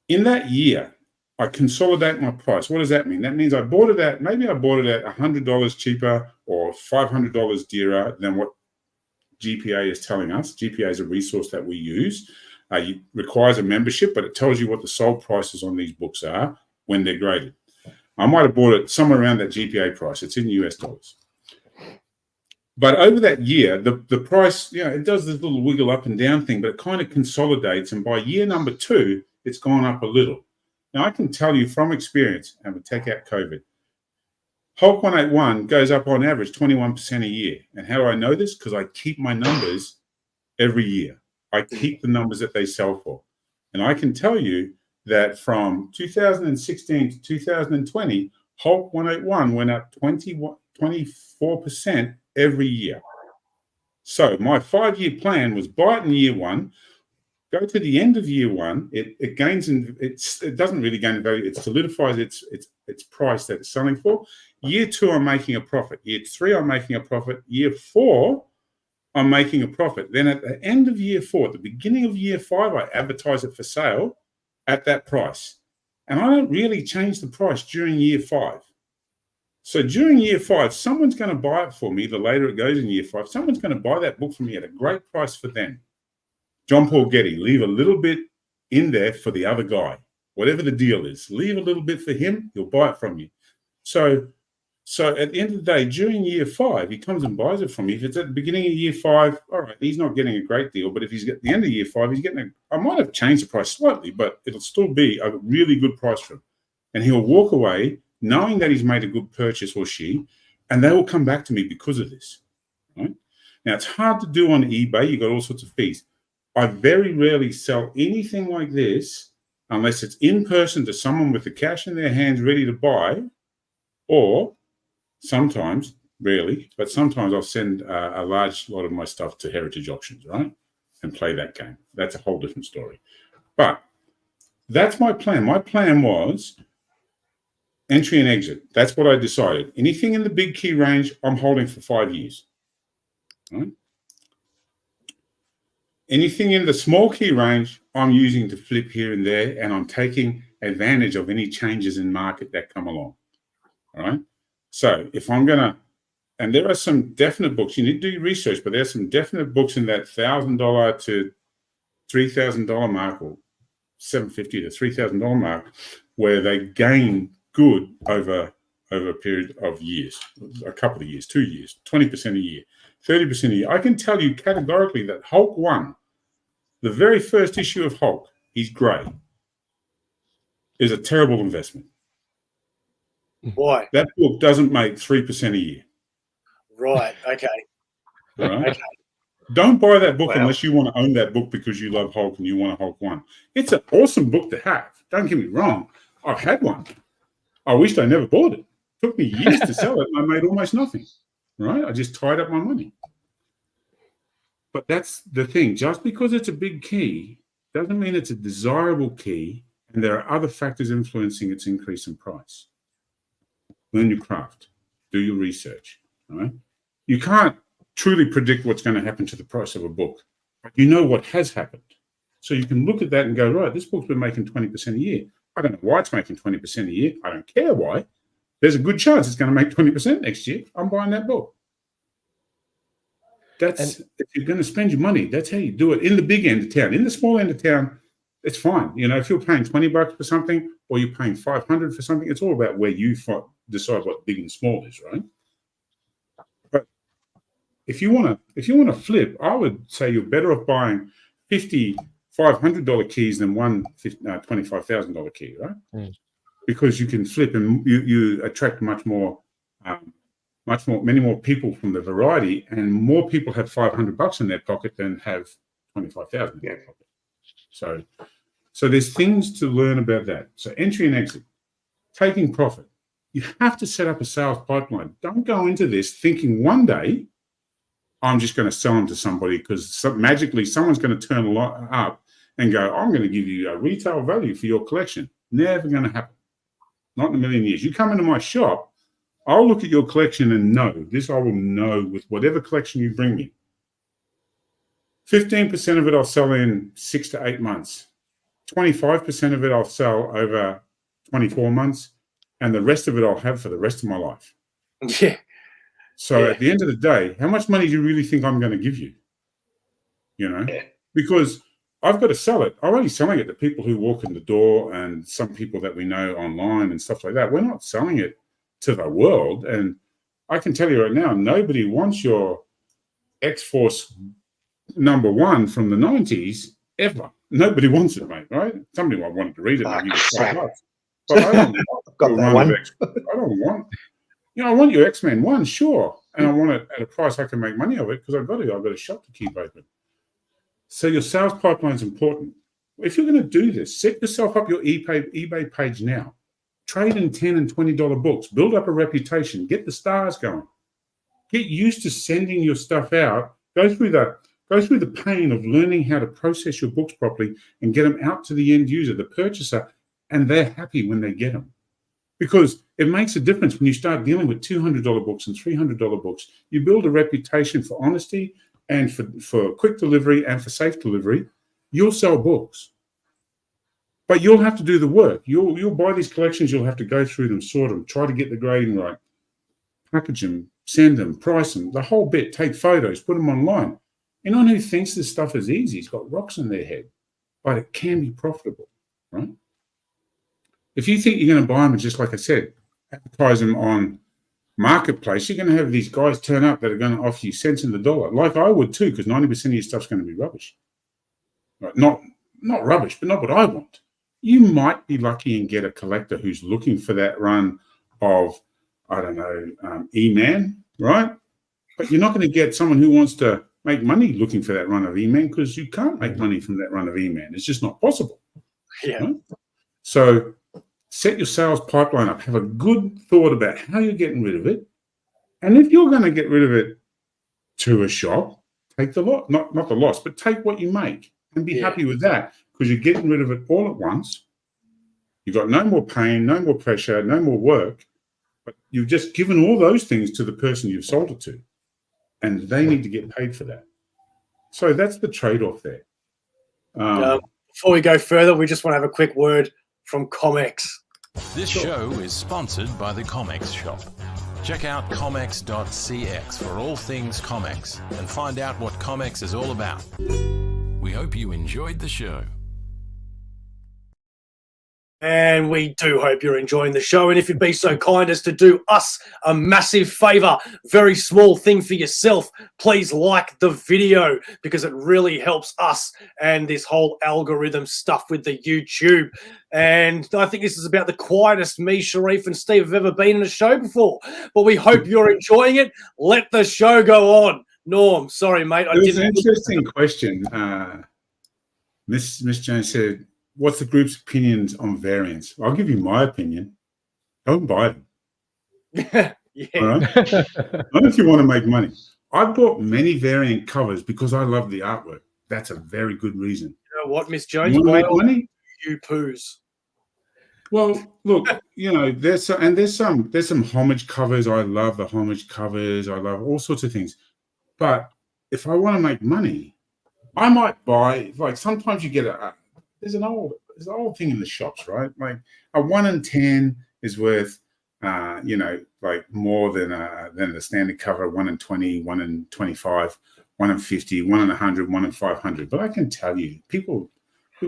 in that year, I consolidate my price. What does that mean? That means I bought it at $100 cheaper or $500 dearer than what GPA is telling us. GPA is a resource that we use. It requires a membership, but it tells you what the sold prices on these books are when they're graded. I might have bought it somewhere around that GPA price. It's in US dollars. But over that year, the price, it does this little wiggle up and down thing, but it kind of consolidates. And by year number 2, it's gone up a little. Now, I can tell you from experience, and we take out COVID, Hulk 181 goes up on average 21% a year. And how do I know this? Because I keep my numbers every year. I keep the numbers that they sell for. And I can tell you that from 2016 to 2020, Hulk 181 went up 24% every year. So my 5-year plan was buy it in year one, go to the end of year one, it gains, and it doesn't really gain in value, it solidifies its price that it's selling for. Year two, I'm making a profit. Year three, I'm making a profit. Year four, I'm making a profit. Then at the end of year four, at the beginning of year five, I advertise it for sale at that price. And I don't really change the price during year five. So during year five, someone's going to buy it for me. The later it goes in year five, someone's going to buy that book from me at a great price for them. John Paul Getty, leave a little bit in there for the other guy. Whatever the deal is, leave a little bit for him, he'll buy it from you. So at the end of the day, during year five, he comes and buys it from me. If it's at the beginning of year five, all right, he's not getting a great deal. But if he's at the end of year five, he's getting I might have changed the price slightly, but it'll still be a really good price for him. And he'll walk away knowing that he's made a good purchase, or she, and they will come back to me because of this. Right? Now, it's hard to do on eBay. You've got all sorts of fees. I very rarely sell anything like this unless it's in person to someone with the cash in their hands ready to buy, or sometimes, rarely, but sometimes I'll send a large lot of my stuff to heritage auctions, right? And play that game. That's a whole different story. But that's my plan. My plan was entry and exit. That's what I decided. Anything in the big key range, I'm holding for 5 years. Right? Anything in the small key range, I'm using to flip here and there, and I'm taking advantage of any changes in market that come along. All right. So if I'm going to, and there are some definite books, you need to do your research, but there's some definite books in that $1,000 to $3,000 mark, or $750 to $3,000 mark, where they gain good over a period of years, a couple of years, 2 years, 20% a year, 30% a year. I can tell you categorically that Hulk 1, the very first issue of Hulk, he's grey, is a terrible investment. Why? That book doesn't make 3% a year. Right. Okay. Right? Okay. Don't buy that book unless you want to own that book because you love Hulk and you want a Hulk 1. It's an awesome book to have. Don't get me wrong. I've had one. I wished I never bought it. It took me years to sell it, and I made almost nothing. Right? I just tied up my money. But that's the thing. Just because it's a big key doesn't mean it's a desirable key, and there are other factors influencing its increase in price. Learn your craft. Do your research. Right? You can't truly predict what's going to happen to the price of a book. But you know what has happened. So you can look at that and go, right, this book's been making 20% a year. I don't know why it's making 20% a year. I don't care why. There's a good chance it's going to make 20% next year. I'm buying that book. If you're going to spend your money, that's how you do it. In the big end of town, in the small end of town, it's fine. You know, if you're paying $20 for something, or you're paying $500 for something, it's all about where you decide what big and small is, right? But if you want to flip, I would say you're better off buying 50 $500 keys than one $25,000 key, right? Mm. Because you can flip and you attract many more people from the variety, and more people have $500 in their pocket than have 25,000 in their pocket. So there's things to learn about that. So entry and exit, taking profit. You have to set up a sales pipeline. Don't go into this thinking one day I'm just going to sell them to somebody because magically someone's going to turn a lot up and go, I'm going to give you a retail value for your collection. Never going to happen. Not in a million years. You come into my shop, I'll look at your collection and know. This I will know with whatever collection you bring me. 15% of it I'll sell in 6 to 8 months. 25% of it I'll sell over 24 months. And the rest of it I'll have for the rest of my life. Yeah. So at the end of the day, how much money do you really think I'm going to give you? You know, because I've got to sell it. I'm only selling it to people who walk in the door and some people that we know online and stuff like that. We're not selling it to the world. And I can tell you right now, nobody wants your X-Force #1 from the 90s ever. Nobody wants it, mate, right? Somebody might want to read it and give you $5. But I don't want. I don't want. I want your X-Men 1, sure. And I want it at a price I can make money of it because I've got a shop to keep open. So your sales pipeline is important. If you're going to do this, set yourself up your eBay page now. Trade in $10 and $20 books. Build up a reputation. Get the stars going. Get used to sending your stuff out. Go through the pain of learning how to process your books properly and get them out to the end user, the purchaser, and they're happy when they get them. Because it makes a difference when you start dealing with $200 books and $300 books. You build a reputation for honesty and for quick delivery and for safe delivery. You'll sell books. But you'll have to do the work. You'll buy these collections. You'll have to go through them, sort them, try to get the grading right, package them, send them, price them, the whole bit. Take photos, put them online. Anyone who thinks this stuff is easy has got rocks in their head. But it can be profitable, right? If you think you're going to buy them, just like I said, advertise them on Marketplace, you're going to have these guys turn up that are going to offer you cents in the dollar, like I would too, because 90% of your stuff's going to be rubbish. Right? Not rubbish, but not what I want. You might be lucky and get a collector who's looking for that run of, I don't know, E-Man, right? But you're not going to get someone who wants to make money looking for that run of E-Man because you can't make money from that run of E-Man. It's just not possible. Yeah. Right? So set your sales pipeline up. Have a good thought about how you're getting rid of it. And if you're going to get rid of it to a shop, take the loss, not the loss, but take what you make and be happy with that because you're getting rid of it all at once. You've got no more pain, no more pressure, no more work, but you've just given all those things to the person you've sold it to, and they need to get paid for that. So that's the trade-off there. Before we go further, we just want to have a quick word from Comex. This show is sponsored by the Comex shop. Check out comex.cx for all things Comex and find out what Comex is all about. We hope you enjoyed the show. And we do hope you're enjoying the show. And if you'd be so kind as to do us a massive favor, very small thing for yourself, please like the video because it really helps us and this whole algorithm stuff with the YouTube. And I think this is about the quietest me, Sharif, and Steve have ever been in a show before. But we hope you're enjoying it. Let the show go on. Norm, sorry, mate. It was an interesting question. Miss Jones said, what's the group's opinions on variants? I'll give you my opinion. Don't buy them. Yeah. All right? Not if you want to make money. I bought many variant covers because I love the artwork. That's a very good reason. You know what, Miss Jones? You want to make money? You poos. Well, look, you know, there's some homage covers. I love the homage covers. I love all sorts of things. But if I want to make money, I might buy, like sometimes you get there's an old thing in the shops, right? Like a 1 in 10 is worth, like more than the standard cover, 1 in 20, 1 in 25, 1 in 50, 1 in 100, 1 in 500. But I can tell you, people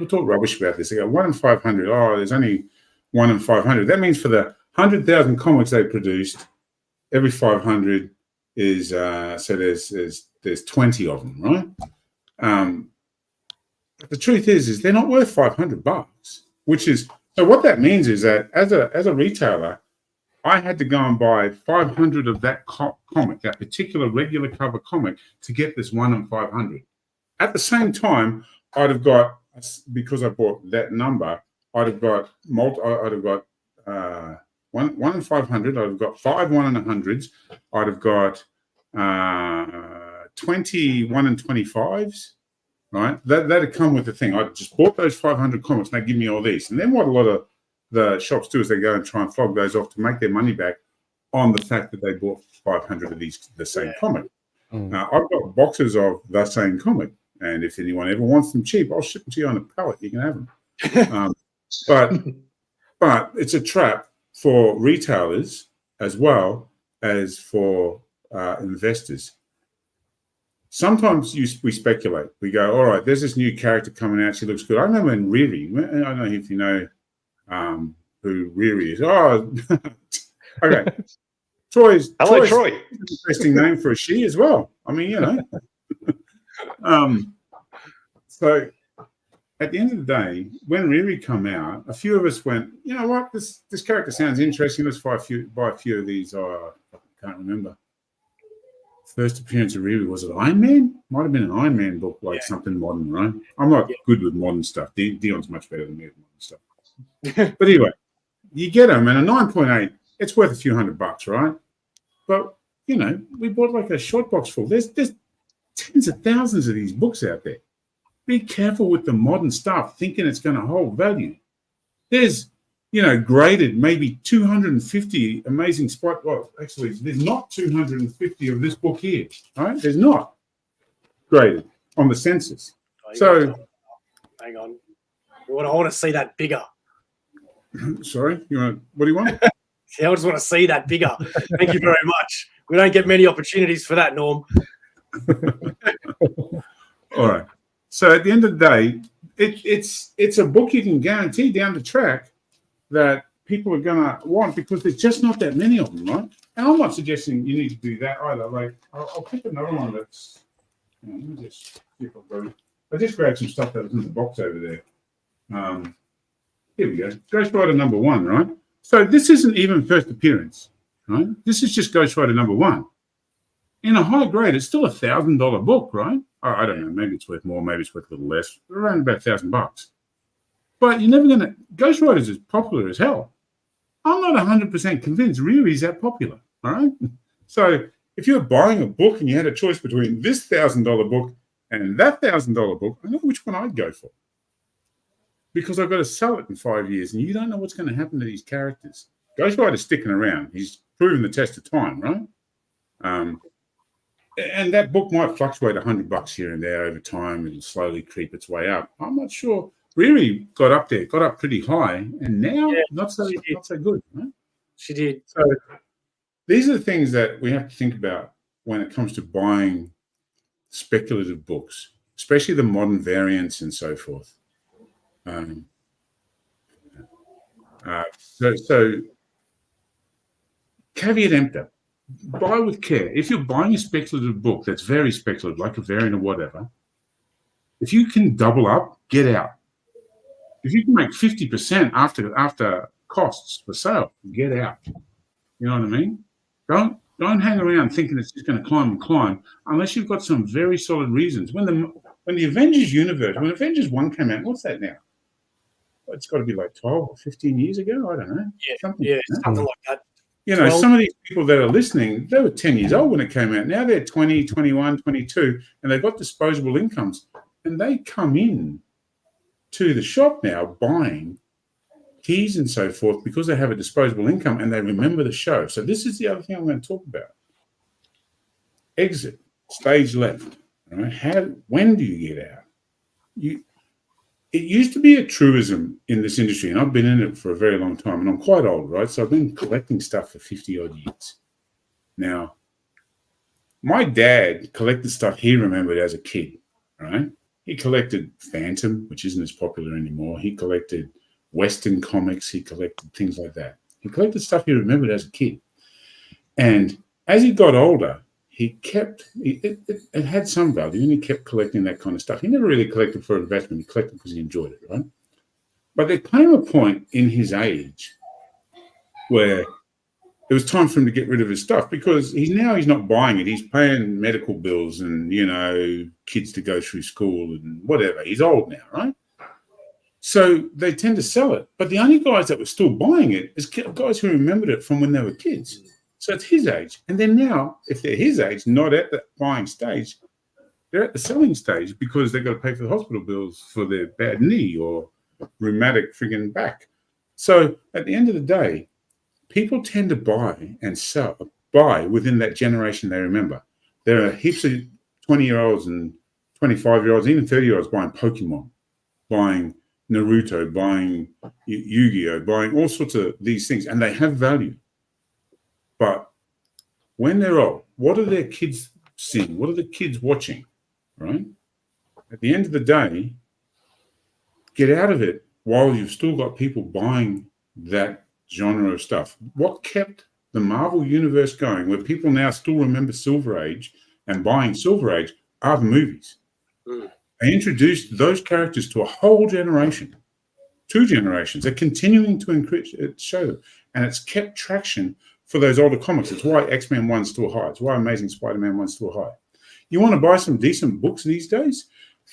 talk rubbish about this. They go 1 in 500. Oh, there's only 1 in 500. That means for the 100,000 comics they produced, every 500 is so there's 20 of them, right? The truth is they're not worth $500, which is so. What that means is that as a retailer, I had to go and buy 500 of that comic, that particular regular cover comic, to get this 1 in 500. At the same time, I'd have got, because I bought that number, I'd have got 1 in 500. I'd have got 5 1 in 100s. I'd have got 20 1 in 25s. Right, that'd come with the thing. I just bought those 500 comics, and they give me all these. And then what a lot of the shops do is they go and try and flog those off to make their money back on the fact that they bought 500 of the same comic. Now, I've got boxes of the same comic, and if anyone ever wants them cheap, I'll ship them to you on a pallet. You can have them. But it's a trap for retailers as well as for investors. Sometimes we speculate. We go, all right, there's this new character coming out. She looks good. I remember when Riri, I don't know if you know who Riri is. Oh, okay. Troy's Troy. Interesting name for a she as well. I mean, you know. So at the end of the day, when Riri come out, a few of us went, you know what, this character sounds interesting. Let's buy a few of these can't remember. First appearance of Riri, was it Iron Man? Might have been an Iron Man book, like something modern, right? I'm not good with modern stuff. Dion's much better than me with modern stuff. But anyway, you get them, and a 9.8, it's worth a few $100, right? But, you know, we bought like a short box full. There's tens of thousands of these books out there. Be careful with the modern stuff, thinking it's going to hold value. There's, you know, graded maybe 250 amazing spot. Well, actually, there's not 250 of this book here, right? There's not graded on the census. So, hang on. I want to see that bigger. Sorry, what do you want? Yeah, I just want to see that bigger. Thank you very much. We don't get many opportunities for that, Norm. All right. So at the end of the day, it's a book you can guarantee down the track that people are going to want because there's just not that many of them, right? And I'm not suggesting you need to do that either. Like, I'll pick another one that's. Let me just see if I just grabbed some stuff that was in the box over there. Here we go. Ghost Rider #1, right? So this isn't even first appearance, right? This is just Ghost Rider #1. In a high grade, it's still $1,000 book, right? I don't know. Maybe it's worth more. Maybe it's worth a little less. Around about $1,000. But you're never going to. Ghost Rider's as popular as hell. I'm not 100% convinced Riri's that popular. All right. So if you're buying a book and you had a choice between this $1,000 book and that $1,000 book, I know which one I'd go for. Because I've got to sell it in 5 years, and you don't know what's going to happen to these characters. Ghost Rider's sticking around. He's proven the test of time, right? And that book might fluctuate $100 here and there over time. It'll slowly creep its way up. I'm not sure. Riri got up there, got up pretty high, and now not so good. Right? She did. So these are the things that we have to think about when it comes to buying speculative books, especially the modern variants and so forth. So caveat emptor. Buy with care. If you're buying a speculative book that's very speculative, like a variant or whatever, if you can double up, get out. If you can make 50% after costs for sale, get out. You know what I mean? Don't hang around thinking it's just going to climb and climb unless you've got some very solid reasons. When the Avengers universe, when Avengers 1 came out, what's that now? It's got to be like 12 or 15 years ago. I don't know. Something like that. You know, some of these people that are listening, they were 10 years old when it came out. Now they're 20, 21, 22, and they've got disposable incomes. And they come in to the shop now buying keys and so forth because they have a disposable income and they remember the show. So this is the other thing I'm going to talk about. Exit, stage left. Right? When do you get out? It used to be a truism in this industry, and I've been in it for a very long time, and I'm quite old, right? So I've been collecting stuff for 50-odd years. Now, my dad collected stuff he remembered as a kid, right? He collected Phantom, which isn't as popular anymore. He collected Western comics. He collected things like that. He collected stuff he remembered as a kid. And as he got older, it had some value, and he kept collecting that kind of stuff. He never really collected for investment. He collected because he enjoyed it, right? But there came a point in his age where it was time for him to get rid of his stuff because he's not buying it. He's paying medical bills and, you know, kids to go through school and whatever. He's old now, right? So they tend to sell it. But the only guys that were still buying it is guys who remembered it from when they were kids. So it's his age. And then now, if they're his age, not at the buying stage, they're at the selling stage because they've got to pay for the hospital bills for their bad knee or rheumatic friggin' back. So at the end of the day, people tend to buy within that generation they remember. There are heaps of 20-year-olds and 25-year-olds, even 30-year-olds buying Pokemon, buying Naruto, buying Yu-Gi-Oh, buying all sorts of these things, and they have value. But when they're old, what are their kids seeing? What are the kids watching, right? At the end of the day, get out of it while you've still got people buying that genre of stuff. What kept the Marvel universe going, where people now still remember Silver Age and buying Silver Age, are the movies. They introduced those characters to a whole generation, 2 generations. They're continuing to show them, and it's kept traction for those older comics. It's why X-Men 1's still high. It's why Amazing Spider-Man 1's still high. You want to buy some decent books these days?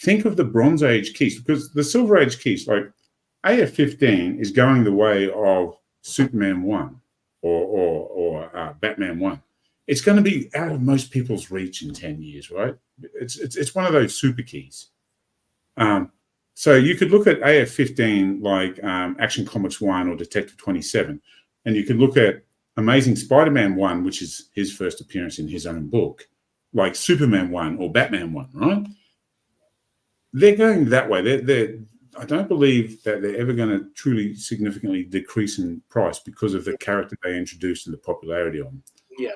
Think of the Bronze Age keys, because the Silver Age keys, like AF-15 is going the way of Superman 1 or Batman 1. It's going to be out of most people's reach in 10 years, right? It's one of those super keys. So you could look at AF-15 like Action Comics 1 or Detective 27, and you could look at Amazing Spider-Man 1, which is his first appearance in his own book, like Superman 1 or Batman 1, right? They're going that way. I don't believe that they're ever going to truly significantly decrease in price because of the character they introduced and the popularity of them. Yeah.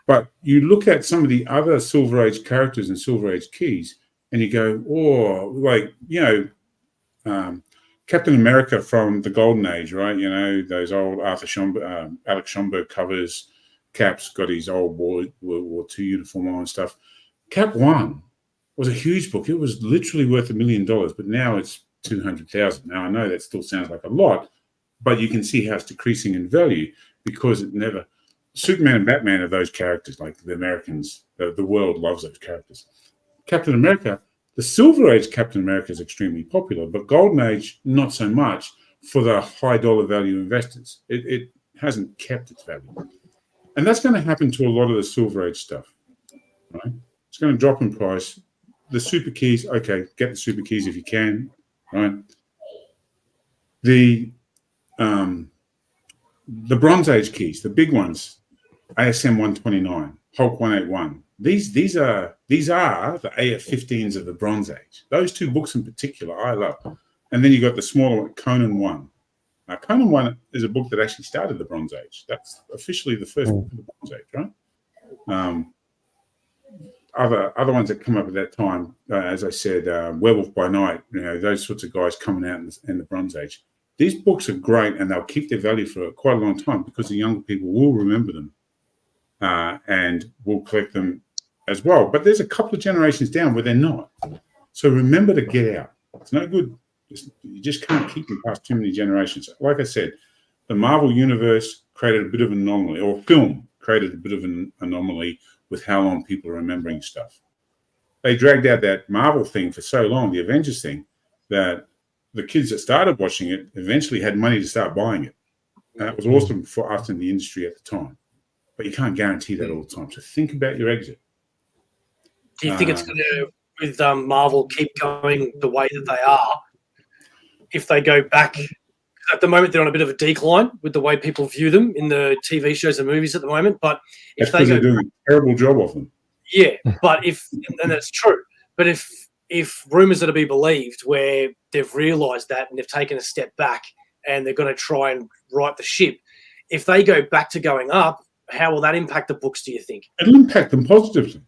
But you look at some of the other Silver Age characters and Silver Age keys, and you go, oh, like, Captain America from the Golden Age, right? You know, those old Alex Schomburg covers. Cap's got his old World War II uniform on and stuff. Cap 1 was a huge book. It was literally worth $1 million, but now it's 200,000. Now, I know that still sounds like a lot, but you can see how it's decreasing in value because it never... Superman and Batman are those characters, like the Americans, the world loves those characters. Captain America, the Silver Age Captain America is extremely popular, but Golden Age, not so much for the high dollar value investors. It hasn't kept its value. And that's going to happen to a lot of the Silver Age stuff, right? It's going to drop in price. The super keys, okay, get the super keys if you can, right? The Bronze Age keys, the big ones, ASM 129, Hulk 181. These are the AF-15s of the Bronze Age. Those two books in particular, I love. And then you got the smaller one, Conan 1. Now, Conan 1 is a book that actually started the Bronze Age. That's officially the first book of the Bronze Age, right? Other ones that come up at that time, as I said, Werewolf by Night, those sorts of guys coming out in the Bronze Age. These books are great, and they'll keep their value for quite a long time because the younger people will remember them and will collect them as well. But there's a couple of generations down where they're not. So remember to get out. It's no good. You just can't keep them past too many generations. Like I said, the Marvel Universe created a bit of an anomaly, or film created a bit of an anomaly with how long people are remembering stuff. They dragged out that Marvel thing for so long, the Avengers thing, that the kids that started watching it eventually had money to start buying it. And it was awesome for us in the industry at the time. But you can't guarantee that all the time. So think about your exit. Do you think it's going to, with Marvel, keep going the way that they are? If they go back, at the moment they're on a bit of a decline with the way people view them in the TV shows and movies at the moment. But if they're doing a terrible job of them. Yeah, but and that's true. But if rumours are to be believed, where they've realised that and they've taken a step back and they're going to try and right the ship, if they go back to going up, how will that impact the books, do you think? It'll impact them positively.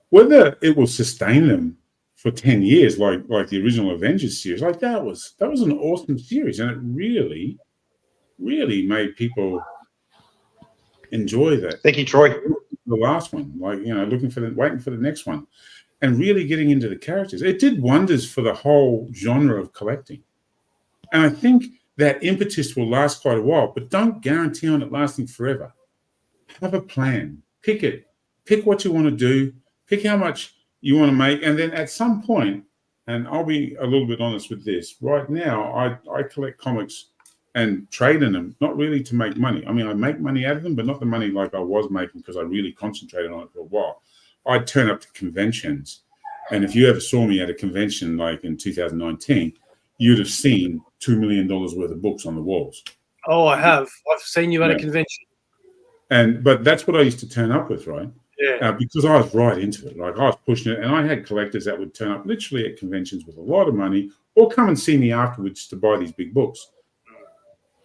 Whether it will sustain them for 10 years, like the original Avengers series, like that was an awesome series, and it really, really made people enjoy that. Thank you, Troy. The last one, waiting for the next one, and really getting into the characters. It did wonders for the whole genre of collecting, and I think that impetus will last quite a while. But don't guarantee on it lasting forever. Have a plan. Pick it. Pick what you want to do. Pick how much you want to make, and then at some point, and I'll be a little bit honest with this, right now I collect comics and trade in them, not really to make money. I mean, I make money out of them, but not the money like I was making because I really concentrated on it for a while. I'd turn up to conventions, and if you ever saw me at a convention like in 2019, you'd have seen $2 million worth of books on the walls. Oh, I have. I've seen you at a convention. But that's what I used to turn up with, right? Yeah. Because I was right into it. Like I was pushing it, and I had collectors that would turn up literally at conventions with a lot of money or come and see me afterwards to buy these big books.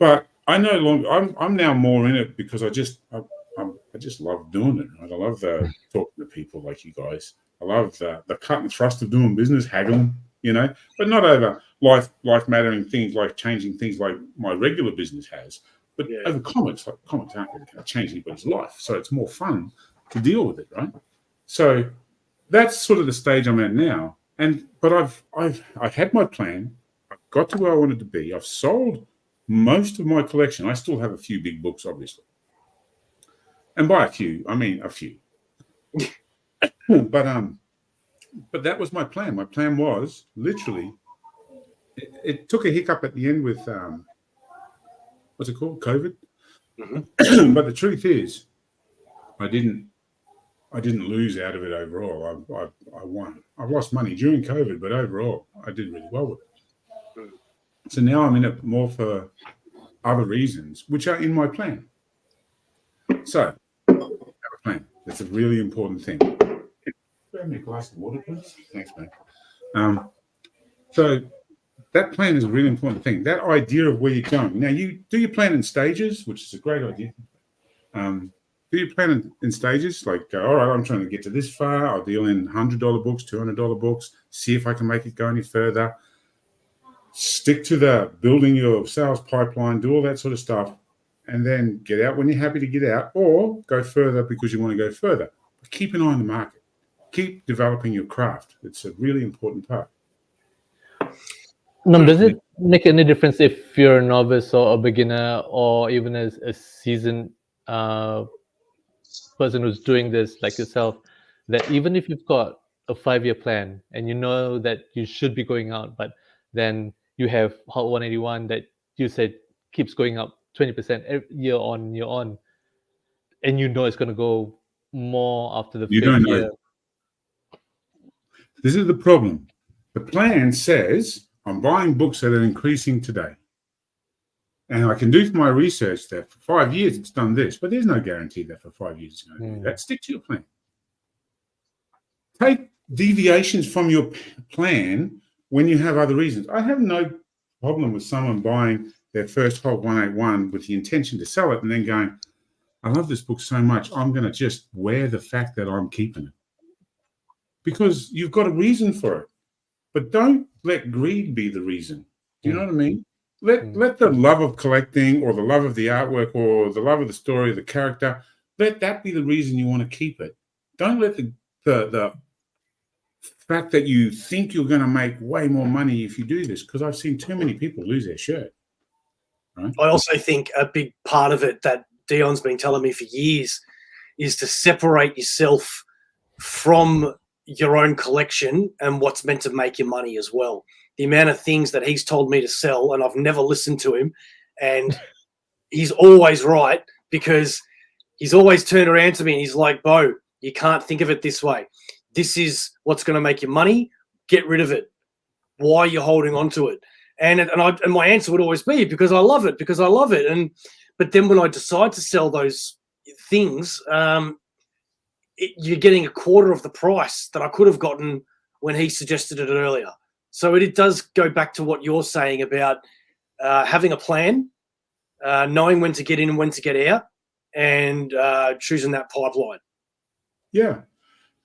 But I no longer, I'm now more in it because I just love doing it. Right? I love talking to people like you guys. I love the cut and thrust of doing business, haggling, but not over life mattering things like changing things like my regular business has, but over comics. Like comics aren't going to change anybody's life, so it's more fun to deal with it, right? So that's sort of the stage I'm at now. But I've had my plan. I've got to where I wanted to be. I've sold most of my collection. I still have a few big books, obviously. And by a few, I mean a few. But that was my plan. My plan was literally, it took a hiccup at the end with what's it called, COVID. Mhm. But the truth is, I didn't lose out of it overall. I won. I lost money during COVID, but overall, I did really well with it. So now I'm in it more for other reasons, which are in my plan. So, have a plan. That's a really important thing. Grab me a glass of water, please. Thanks, mate. So that plan is a really important thing. That idea of where you're going. Now, you do your plan in stages, which is a great idea. Do you plan in stages? Like, all right, I'm trying to get to this far. I'll deal in $100 books, $200 books, see if I can make it go any further. Stick to the building your sales pipeline, do all that sort of stuff, and then get out when you're happy to get out, or go further because you want to go further. But keep an eye on the market. Keep developing your craft. It's a really important part. Does it make any difference if you're a novice or a beginner or even as a seasoned person who's doing this like yourself, that even if you've got a 5-year plan and you know that you should be going out, but then you have Hot 181 that you said keeps going up 20% year on, and you know it's going to go more after the You 5th don't year. know. This is the problem. The plan says I'm buying books that are increasing today. And I can do my research that for 5 years it's done this, but there's no guarantee that for 5 years it's going to do that. Stick to your plan. Take deviations from your plan when you have other reasons. I have no problem with someone buying their first Hot 181 with the intention to sell it and then going, I love this book so much, I'm going to just wear the fact that I'm keeping it. Because you've got a reason for it. But don't let greed be the reason. Do you know what I mean? Let the love of collecting or the love of the artwork or the love of the story, the character, let that be the reason you want to keep it. Don't let the fact that you think you're going to make way more money if you do this, because I've seen too many people lose their shirt. Right? I also think a big part of it that Dion's been telling me for years is to separate yourself from your own collection and what's meant to make you money as well. The amount of things that he's told me to sell, and I've never listened to him, and he's always right, because he's always turned around to me and he's like, Bo, you can't think of it this way. This is what's going to make you money. Get rid of it. Why are you holding on to it? And my answer would always be because I love it, but then when I decide to sell those things, you're getting a quarter of the price that I could have gotten when he suggested it earlier. So it does go back to what you're saying about having a plan, knowing when to get in and when to get out, and choosing that pipeline. Yeah.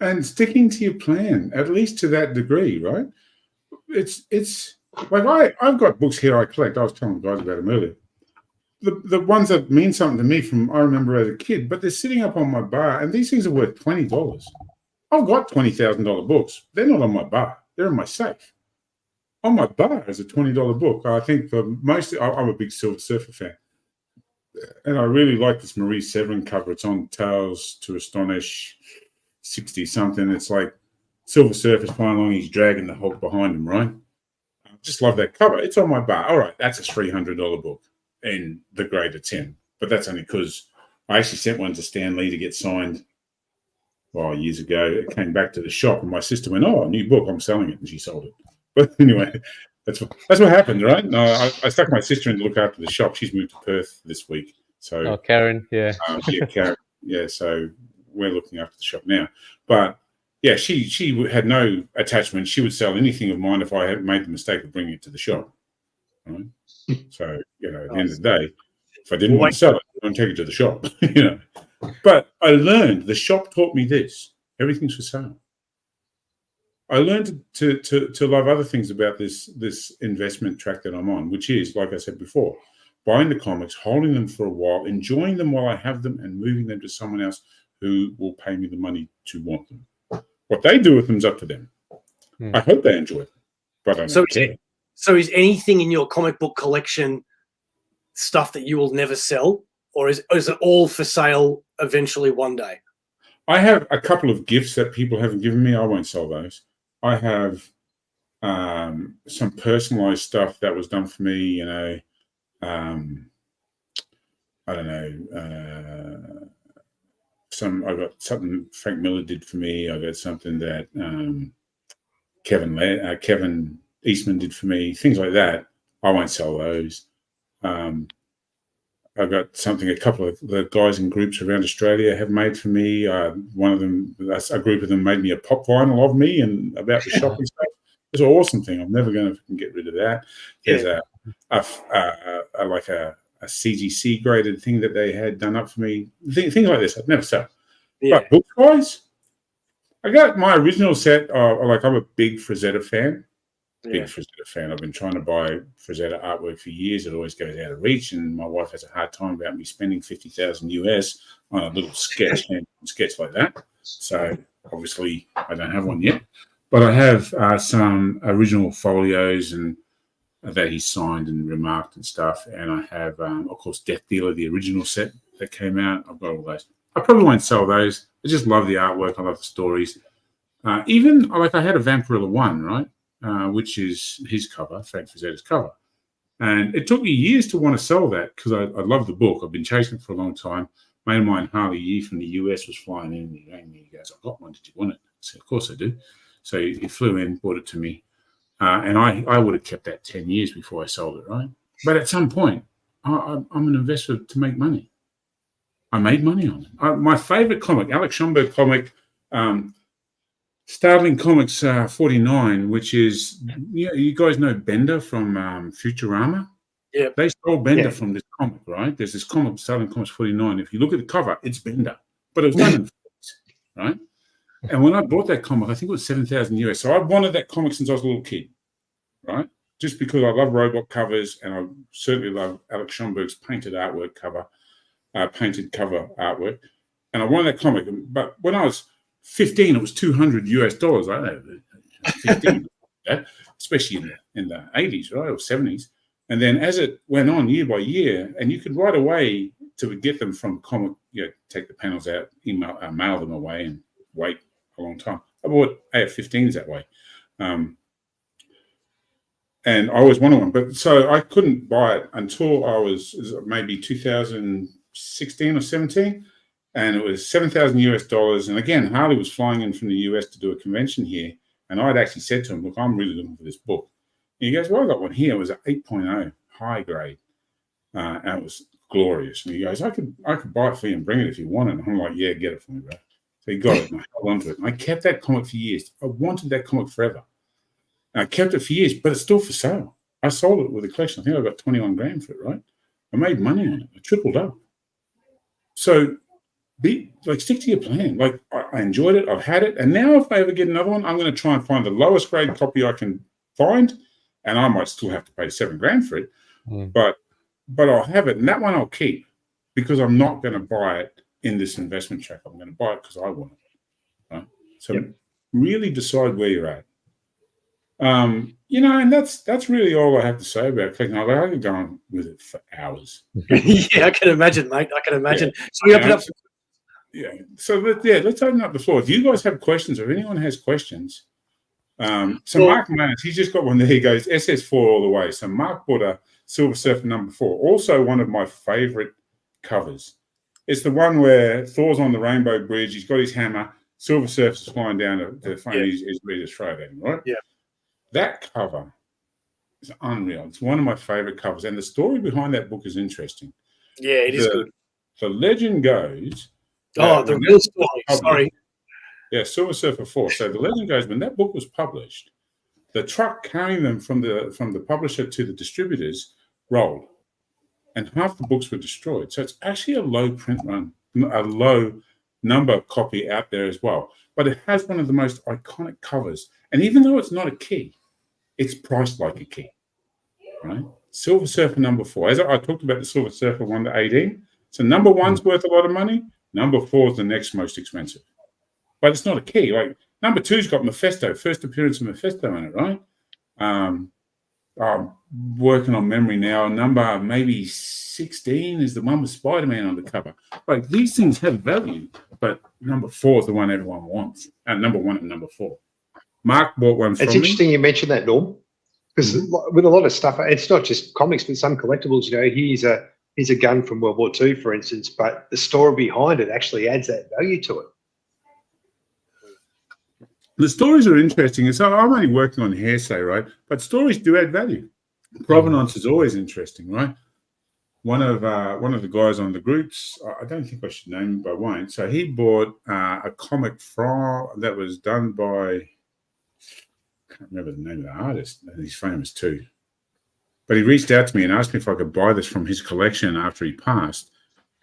And sticking to your plan, at least to that degree, right? It's like I've got books here I collect. I was telling the guys about them earlier. The ones that mean something to me from I remember as a kid, but they're sitting up on my bar, and these things are worth $20. I've got $20,000 books. They're not on my bar. They're in my safe. On my bar is a $20 book. I think I'm a big Silver Surfer fan. And I really like this Marie Severin cover. It's on Tales to Astonish 60-something. It's like Silver Surfer's flying along. He's dragging the Hulk behind him, right? I just love that cover. It's on my bar. All right, that's a $300 book in the grade of 10. But that's only because I actually sent one to Stan Lee to get signed years ago. It came back to the shop, and my sister went, "Oh, a new book, I'm selling it," and she sold it. But anyway, that's what happened, right? No, I stuck my sister in to look after the shop. She's moved to Perth this week. So Karen, yeah. Karen. Yeah, so we're looking after the shop now. But yeah, she had no attachment. She would sell anything of mine if I had made the mistake of bringing it to the shop. Right? So, at the end of the day, if I didn't want to sell it, I don't take it to the shop. But I learned, the shop taught me this: everything's for sale. I learned to love other things about this investment track that I'm on, which is, like I said before, buying the comics, holding them for a while, enjoying them while I have them, and moving them to someone else who will pay me the money to want them. What they do with them is up to them. I hope they enjoy it, but I don't care. So is anything in your comic book collection stuff that you will never sell, or is it all for sale eventually one day? I have a couple of gifts that people haven't given me. I won't sell those. I have some personalized stuff that was done for me, you know. I don't know. I got something Frank Miller did for me. I got something that Kevin Eastman did for me. Things like that. I won't sell those. I got something a couple of the guys in groups around Australia have made for me. One of them, a group of them, made me a pop vinyl of me and about the shop and stuff. It's an awesome thing. I'm never going to get rid of that. There's a CGC graded thing that they had done up for me. Things like this, I'd never sell. Yeah. But book-wise, I got my original set. I'm a big Frazetta fan. Big Frazetta fan. I've been trying to buy Frazetta artwork for years. It always goes out of reach, and my wife has a hard time about me spending $50,000 US on a little sketch like that. So obviously, I don't have one yet, but I have some original folios and that he signed and remarked and stuff. And I have, of course, Death Dealer, the original set that came out. I've got all those. I probably won't sell those. I just love the artwork. I love the stories. Even I had a Vampirilla 1, right? Which is his cover, Frank Frazetta's cover. And it took me years to want to sell that because I love the book. I've been chasing it for a long time. A mate of mine, Harley Yee from the US, was flying in. He rang me. He goes, "I've got one. Did you want it?" I said, "Of course I do." So he flew in, brought it to me. And I would have kept that 10 years before I sold it, right? But at some point, I'm an investor to make money. I made money on it. My favorite comic, Alex Schomburg comic, Startling Comics 49, which is, you guys know Bender from Futurama? Yeah. They stole Bender from this comic, right? There's this comic, Startling Comics 49. If you look at the cover, it's Bender. But it was done in photos, right? And when I bought that comic, I think it was $7,000 US. So I wanted that comic since I was a little kid, right? Just because I love robot covers, and I certainly love Alex Schomburg's painted cover artwork. And I wanted that comic. But when I was 15, it was $200 US. I don't know, 15, especially in the 80s, right, or 70s. And then as it went on year by year, and you could right away to get them from comic, take the panels out, mail them away, and wait a long time. I bought AF-15s that way. And I always wanted one. But so I couldn't buy it until I was maybe 2016 or 17. And it was $7,000 US. And again, Harley was flying in from the US to do a convention here. And I'd actually said to him, "Look, I'm really looking for this book." And he goes, "Well, I got one here." It was an 8.0 high grade. And it was glorious. And he goes, I could buy it for you and bring it if you want it. And I'm like, "Yeah, get it for me, bro." So he got it, and I held on to it. And I kept that comic for years. I wanted that comic forever. And I kept it for years, but it's still for sale. I sold it with a collection. I think I got 21 grand for it, right? I made money on it. I tripled up. So stick to your plan. I enjoyed it. I've had it. And now if I ever get another one, I'm going to try and find the lowest grade copy I can find. And I might still have to pay 7 grand for it. But I'll have it. And that one I'll keep because I'm not going to buy it in this investment track. I'm going to buy it because I want it. Right? So really decide where you're at. And that's really all I have to say about collecting. I could go on with it for hours. Yeah, I can imagine, mate. I can imagine. So we open up. So let's open up the floor. If you guys have questions, or if anyone has questions, Mark Manners, he's just got one there. He goes SS4 all the way. So Mark bought a Silver Surfer number 4, also one of my favorite covers. It's the one where Thor's on the Rainbow Bridge. He's got his hammer. Silver Surfer's flying down to find he's ready to throw it at him, right? Yeah. That cover is unreal. It's one of my favorite covers. And the story behind that book is interesting. Yeah, it is good. The legend goes... the real story. Sorry. Yeah, Silver Surfer 4. So the legend goes, when that book was published, the truck carrying them from the publisher to the distributors rolled. And half the books were destroyed. So it's actually a low print run, a low number copy out there as well. But it has one of the most iconic covers. And even though it's not a key, it's priced like a key, right? Silver Surfer number 4. As I talked about the Silver Surfer 1 to 18. So number 1's worth a lot of money. Number 4 is the next most expensive. But it's not a key. Like number 2's got Mephisto, first appearance of Mephisto in it, right? working on memory now. Number maybe 16 is the one with Spider-Man on the cover. Like, these things have value, but number 4 is the one everyone wants. And number 1 and number 4. Mark bought one from It's me. interesting you mentioned that, Norm, because with a lot of stuff, it's not just comics, but some collectibles. You know, here's a gun from World War II, for instance, but the story behind it actually adds that value to it. The stories are interesting. So I'm only working on hearsay, right? But stories do add value. Provenance is always interesting, right? One of the guys on the groups, I don't think I should name him, but I won't. So he bought a comic that was done by, I can't remember the name of the artist, and he's famous too. But he reached out to me and asked me if I could buy this from his collection after he passed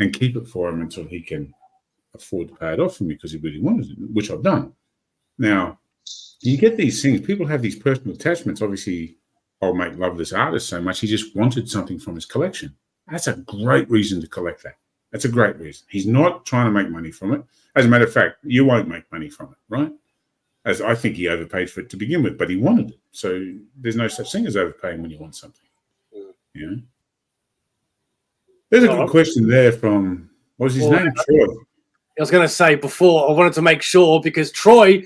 and keep it for him until he can afford to pay it off for me because he really wanted it, which I've done. Now, you get these things, people have these personal attachments. Obviously, old mate loved this artist so much, he just wanted something from his collection. That's a great reason to collect that. That's a great reason. He's not trying to make money from it. As a matter of fact, you won't make money from it, right? As I think he overpaid for it to begin with, but he wanted it. So there's no such thing as overpaying when you want something. You know? There's a good question there from, what was his name? Troy. I was going to say before, I wanted to make sure, because Troy,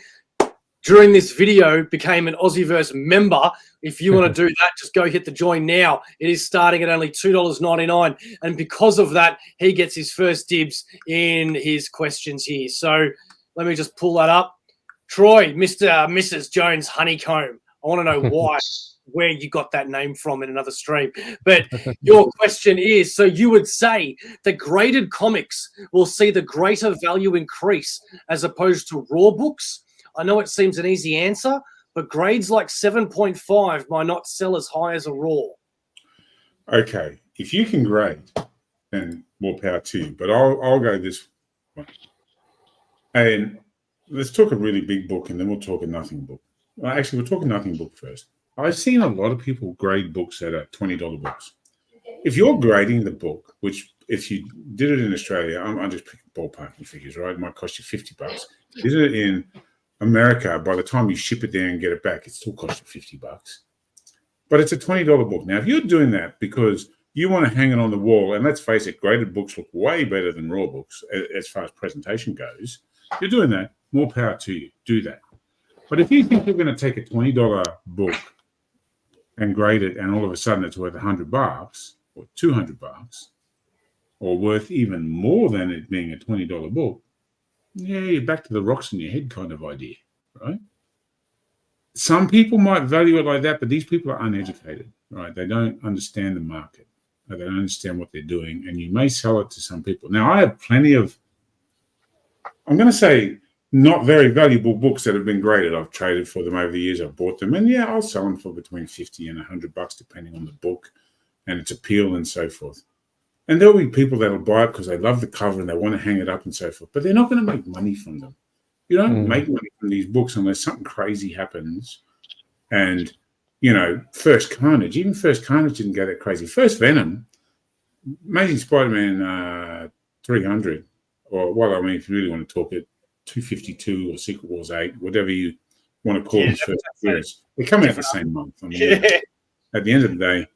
during this video, became an AussieVerse member. If you want to do that, just go hit the join now. It is starting at only $2.99. And because of that, he gets his first dibs in his questions here. So let me just pull that up. Troy, Mrs. Jones Honeycomb. I want to know why, where you got that name from in another stream. But your question is, so you would say that graded comics will see the greater value increase as opposed to raw books? I know it seems an easy answer, but grades like 7.5 might not sell as high as a raw. Okay, if you can grade, then more power to you. But I'll go this way. And let's talk a really big book, and then we'll talk a nothing book. Well, actually, we'll talk a nothing book first. I've seen a lot of people grade books that are $20 books. If you're grading the book, which if you did it in Australia, I'm just picking ballparking figures, right? It might cost you $50. If you did it in America, by the time you ship it there and get it back, it still costs you $50. But it's a $20 book. Now, if you're doing that because you want to hang it on the wall, and let's face it, graded books look way better than raw books as far as presentation goes. If you're doing that, more power to you. Do that. But if you think you're going to take a $20 book and grade it, and all of a sudden it's worth $100 or $200, or worth even more than it being a $20 book, yeah, you're back to the rocks in your head kind of idea, right? Some people might value it like that, but these people are uneducated, right? They don't understand the market. They don't understand what they're doing, and you may sell it to some people. Now, I have plenty of, I'm going to say, not very valuable books that have been graded. I've traded for them over the years. I've bought them, and yeah, I'll sell them for between $50 and $100, depending on the book and its appeal and so forth. And there'll be people that'll buy it because they love the cover and they want to hang it up and so forth, but they're not going to make money from them. You don't make money from these books unless something crazy happens. And, you know, First Carnage, even First Carnage didn't go that crazy. First Venom, Amazing Spider-Man 300, or, well, I mean, if you really want to talk it, 252 or Secret Wars 8, whatever you want to call these first series. They come out the same month. I mean, at the end of the day,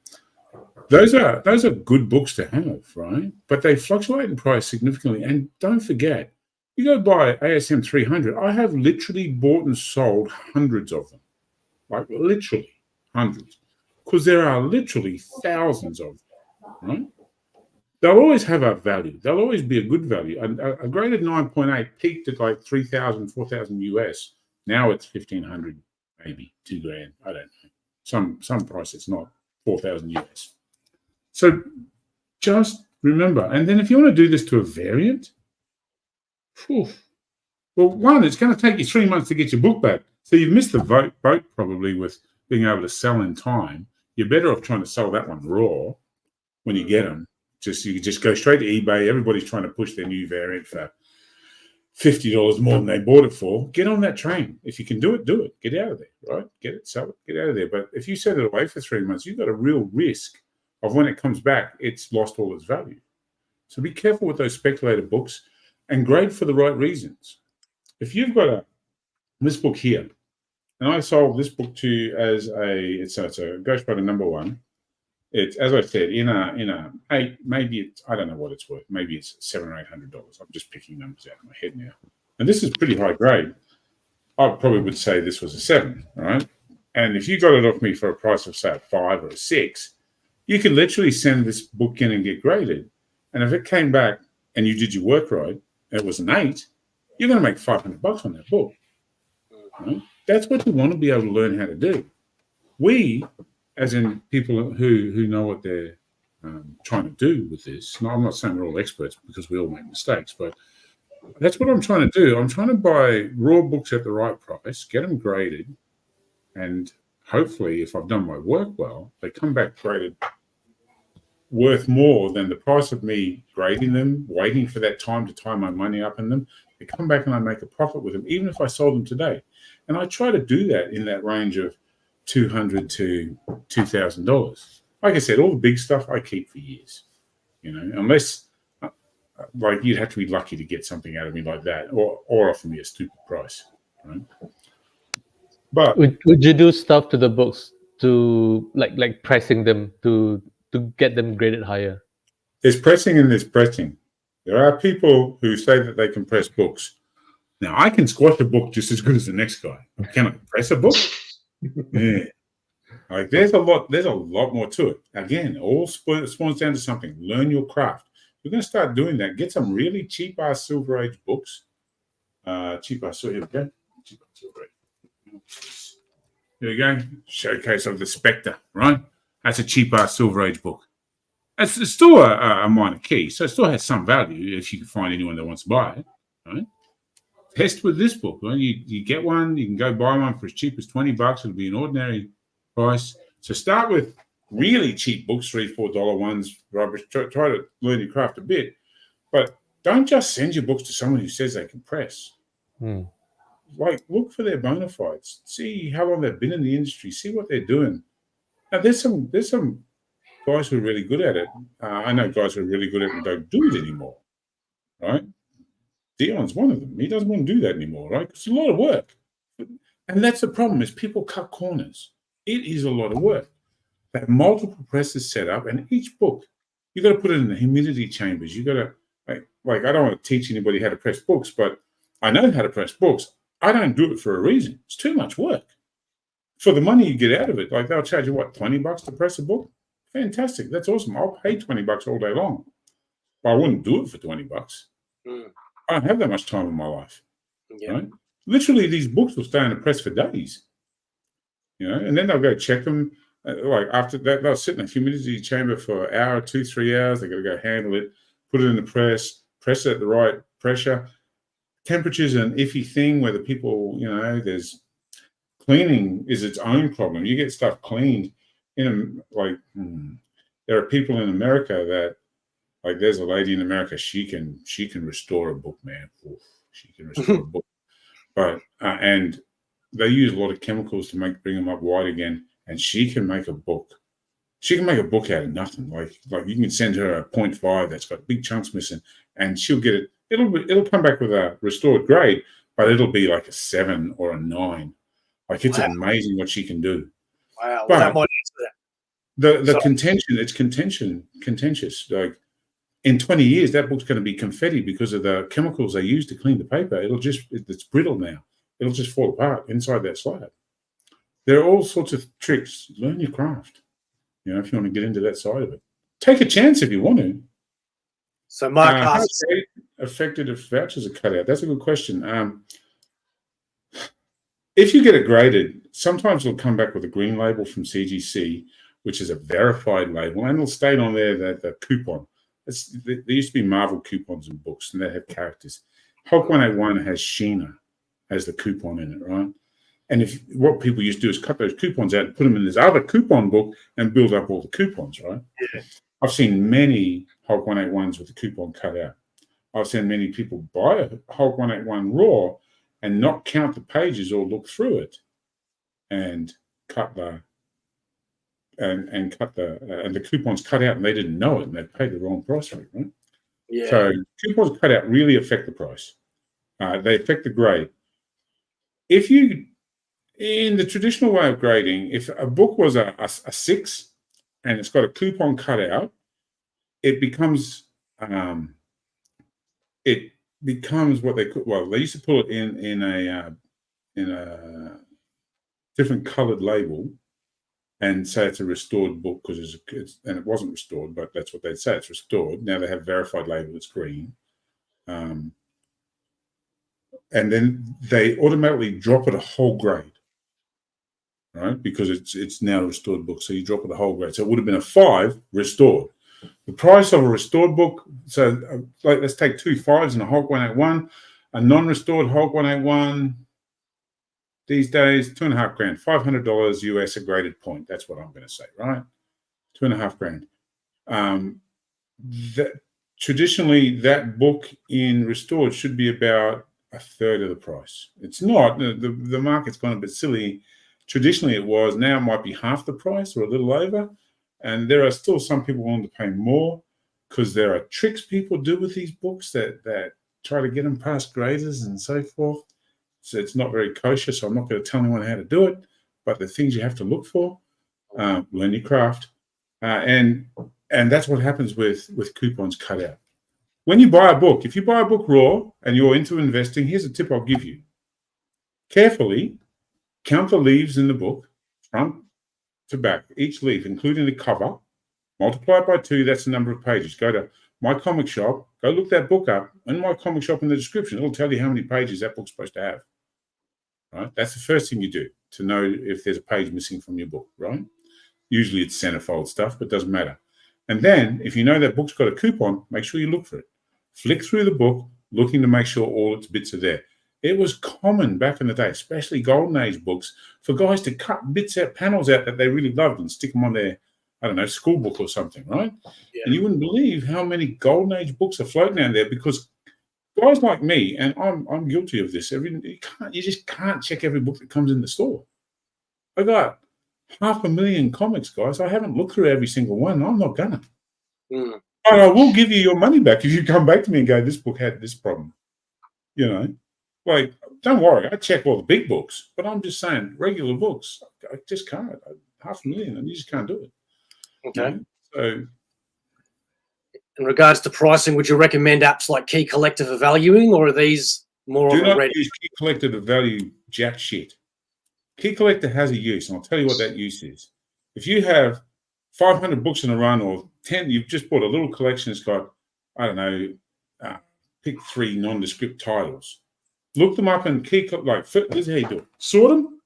those are good books to have, right? But they fluctuate in price significantly. And don't forget, you go buy ASM 300. I have literally bought and sold hundreds of them, like literally hundreds, because there are literally thousands of them, right? They'll always have a value. They'll always be a good value. A graded 9.8 peaked at like 3,000, 4,000 US. Now it's 1,500, maybe $2,000. I don't know. Some price it's not 4,000 US. So just remember. And then if you want to do this to a variant, well, one, it's going to take you 3 months to get your book back. So you've missed the boat probably with being able to sell in time. You're better off trying to sell that one raw when you get them. You just go straight to eBay. Everybody's trying to push their new variant for $50 more than they bought it for. Get on that train. If you can do it, do it. Get out of there, right? Get it, sell it, get out of there. But if you set it away for 3 months, you've got a real risk of when it comes back, it's lost all its value. So be careful with those speculator books and grade for the right reasons. If you've got this book here, And I sold this book to you as it's a Ghost Rider #1. It's, as I said, in a maybe it's, I don't know what it's worth. Maybe it's $700 or $800. I'm just picking numbers out of my head now. And this is pretty high grade. I probably would say this was a 7, right? And if you got it off me for a price of, say, a 5 or a 6, you could literally send this book in and get graded. And if it came back and you did your work right, and it was an 8, you're going to make $500 on that book. Right? That's what you want to be able to learn how to do. We, as in people who know what they're trying to do with this, I'm not saying we're all experts because we all make mistakes, but that's what I'm trying to do. I'm trying to buy raw books at the right price, get them graded, and hopefully, if I've done my work well, they come back graded worth more than the price of me grading them, waiting for that time to tie my money up in them. They come back and I make a profit with them, even if I sold them today. And I try to do that in that range of $200 to $2,000. Like I said, all the big stuff I keep for years, unless like you'd have to be lucky to get something out of me like that, or offer me a stupid price, right? But would you do stuff to the books to like pressing them to get them graded higher? There's pressing and there's pressing. There are people who say that they can press books. Now, I can squash a book just as good as the next guy. Can I press a book? Yeah. Like there's a lot more to it. Again, all spawns down to something. Learn your craft. You're going to start doing that. Get some really cheap-ass Silver Age books. Here we go. Cheap-ass Silver Age. Here we go. Showcase of the Spectre, right? That's a cheap-ass Silver Age book. It's still a minor key, so it still has some value if you can find anyone that wants to buy it, right? Test with this book. Right? You get one, you can go buy one for as cheap as $20. It'll be an ordinary price. So start with really cheap books, $3, $4 ones, rubbish. Try to learn your craft a bit, but don't just send your books to someone who says they can press. Like, look for their bona fides. See how long they've been in the industry. See what they're doing. Now, there's some guys who are really good at it. I know guys who are really good at it and don't do it anymore, right? Dion's one of them. He doesn't want to do that anymore, right? It's a lot of work. And that's the problem, is people cut corners. It is a lot of work. They have multiple presses set up, and each book, you got to put it in the humidity chambers. You got to, like, I don't want to teach anybody how to press books, but I know how to press books. I don't do it for a reason. It's too much work. For the money you get out of it, like they'll charge you, what, $20 to press a book? Fantastic. That's awesome. I'll pay $20 all day long. But I wouldn't do it for $20. I don't have that much time in my life. Yeah. Right? Literally, these books will stay in the press for days. And then they'll go check them. Like after that, they'll sit in a humidity chamber for an hour, 2-3 hours. They got to go handle it, put it in the press it at the right pressure. Temperature's an iffy thing. Whether people, there's cleaning is its own problem. You get stuff cleaned there are people in America that, like, there's a lady in America. She can restore a book, man. Oof, she can restore a book, but and they use a lot of chemicals to bring them up white again. And she can make a book. She can make a book out of nothing. Like you can send her a 0.5 that's got big chunks missing, and she'll get it. It'll come back with a restored grade, but it'll be like a 7 or a 9. Like, it's amazing what she can do. Wow, but that might answer that. The contention, it's contentious. Like, in 20 years, that book's going to be confetti because of the chemicals they use to clean the paper. It's brittle now. It'll just fall apart inside that slab. There are all sorts of tricks. Learn your craft, if you want to get into that side of it. Take a chance if you want to. So Mark asks, how affected if vouchers are cut out? That's a good question. If you get it graded, sometimes it'll come back with a green label from CGC, which is a verified label, and it'll state on there that the coupon. There used to be Marvel coupons in books, and they have characters. Hulk 181 has Sheena as the coupon in it, right? And what people used to do is cut those coupons out and put them in this other coupon book and build up all the coupons, right? Yeah. I've seen many Hulk 181s with the coupon cut out. I've seen many people buy a Hulk 181 raw and not count the pages or look through it and cut the coupons cut out, and they didn't know it, and they paid the wrong price rate, right? Yeah. So coupons cut out really affect the price. They affect the grade. If In the traditional way of grading, if a book was a 6 and it's got a coupon cut out, it becomes what they could. Well, they used to put it in a different coloured label and say it's a restored book because and it wasn't restored, but that's what they'd say, it's restored. Now they have verified label, it's green. And then they automatically drop it a whole grade, right? Because it's now a restored book, so you drop it a whole grade. So it would have been a 5 restored. The price of a restored book, so let's take 2 5s and a Hulk 181, a non-restored Hulk 181, these days, $2.5 grand, $500 US a graded point. That's what I'm going to say, right? $2.5 grand. Traditionally, that book in restored should be about a third of the price. It's not. The market's gone a bit silly. Traditionally, it was. Now it might be half the price or a little over. And there are still some people willing to pay more because there are tricks people do with these books that try to get them past graders and so forth. So it's not very kosher, so I'm not going to tell anyone how to do it, but the things you have to look for, learn your craft. And that's what happens with coupons cut out. When you buy a book, if you buy a book raw and you're into investing, here's a tip I'll give you. Carefully count the leaves in the book, front to back, each leaf, including the cover, multiply it by 2, that's the number of pages. Go to My Comic Shop, go look that book up. In My Comic Shop in the description, it'll tell you how many pages that book's supposed to have. Right? That's the first thing you do to know if there's a page missing from your book, right? Usually it's centerfold stuff, but it doesn't matter. And then if you know that book's got a coupon, make sure you look for it. Flick through the book, looking to make sure all its bits are there. It was common back in the day, especially Golden Age books, for guys to cut bits out, panels out that they really loved and stick them on their, I don't know, school book or something, right? Yeah. And you wouldn't believe how many Golden Age books are floating out there because guys like me, and I'm guilty of this, you just can't check every book that comes in the store. I got 500,000 comics, guys. I haven't looked through every single one. I'm not gonna. But I will give you your money back if you come back to me and go, this book had this problem. You know, like, don't worry, I check all the big books, but I'm just saying, regular books, I just can't. 500,000, and you just can't do it. Okay. You know? So, in regards to pricing, would you recommend apps like Key Collector for valuing, or are these more do of not a use Key Collector to value jack shit. Key Collector has a use, and I'll tell you what that use is. If you have 500 books in a run or 10, you've just bought a little collection that's got, I don't know, pick 3 nondescript titles. Look them up and here's how you do it. Sort them,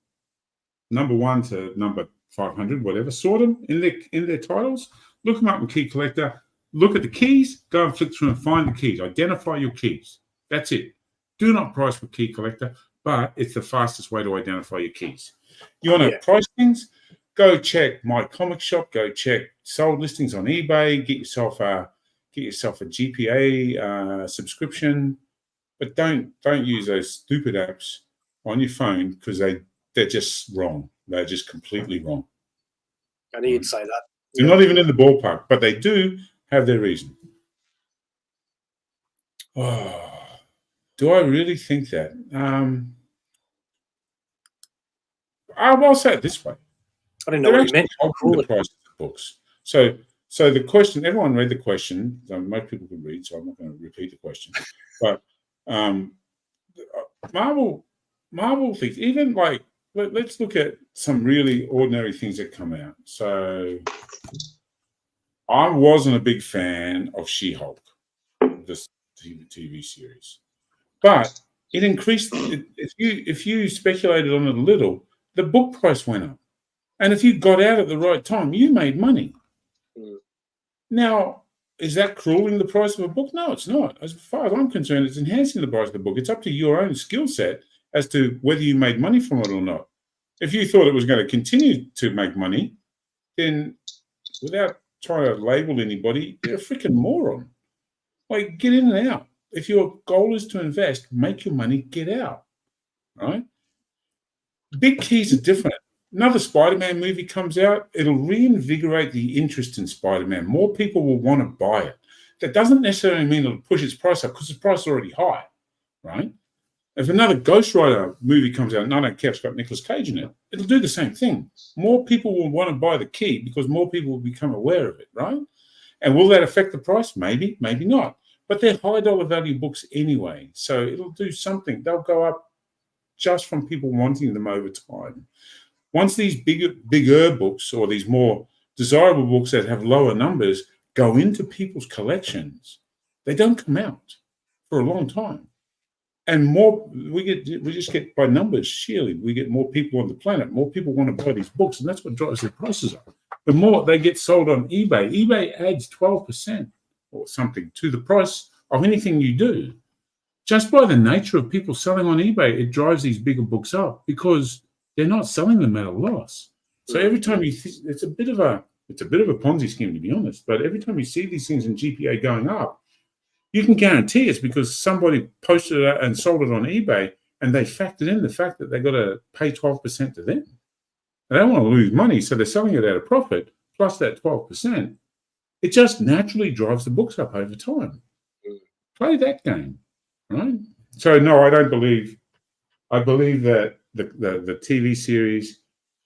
number 1 to number 500, whatever. Sort them in their titles. Look them up in Key Collector. Look at the keys. Go and flick through and find the keys. Identify your keys. That's it. Do not price with Key Collector, but it's the fastest way to identify your keys. You want to price things? Go check My Comic Shop. Go check sold listings on eBay. Get yourself a GPA subscription. But don't use those stupid apps on your phone because they're just wrong. They're just completely wrong. I knew you'd say that. They're not even in the ballpark, but they do have their reason. Oh, do I really think that? I'll say it this way. I didn't know what you meant. The price of the books. So the question, everyone read the question. Most people can read, so I'm not going to repeat the question. But Marvel things, even like, let's look at some really ordinary things that come out. So I wasn't a big fan of She-Hulk, this TV series, but it increased. If you speculated on it a little, the book price went up, and if you got out at the right time, you made money. Now, is that crueling the price of a book? No, it's not. As far as I'm concerned, it's enhancing the price of the book. It's up to your own skill set as to whether you made money from it or not. If you thought it was going to continue to make money, then without trying to label anybody, you're a freaking moron. Like, get in and out. If your goal is to invest, make your money, get out, right? Big keys are different. Another Spider-Man movie comes out, it'll reinvigorate the interest in Spider-Man. More people will want to buy it. That doesn't necessarily mean it'll push its price up because the price is already high, right? If another Ghost Rider movie comes out, and I don't care if it's got Nicolas Cage in it, it'll do the same thing. More people will want to buy the key because more people will become aware of it, right? And will that affect the price? Maybe, maybe not. But they're high dollar value books anyway, so it'll do something. They'll go up just from people wanting them over time. Once these bigger books or these more desirable books that have lower numbers go into people's collections, they don't come out for a long time. And more, we just get by numbers, sheerly, we get more people on the planet. More people want to buy these books, and that's what drives their prices up. The more they get sold on eBay, eBay adds 12% or something to the price of anything you do. Just by the nature of people selling on eBay, it drives these bigger books up because they're not selling them at a loss. So every time it's a bit of a Ponzi scheme, to be honest. But every time you see these things in GPA going up, you can guarantee it's because somebody posted it and sold it on eBay, and they factored in the fact that they got to pay 12% to them. They don't want to lose money, so they're selling it at a profit plus that 12%. It just naturally drives the books up over time. Play that game, right? So no, I don't believe. I believe that the TV series.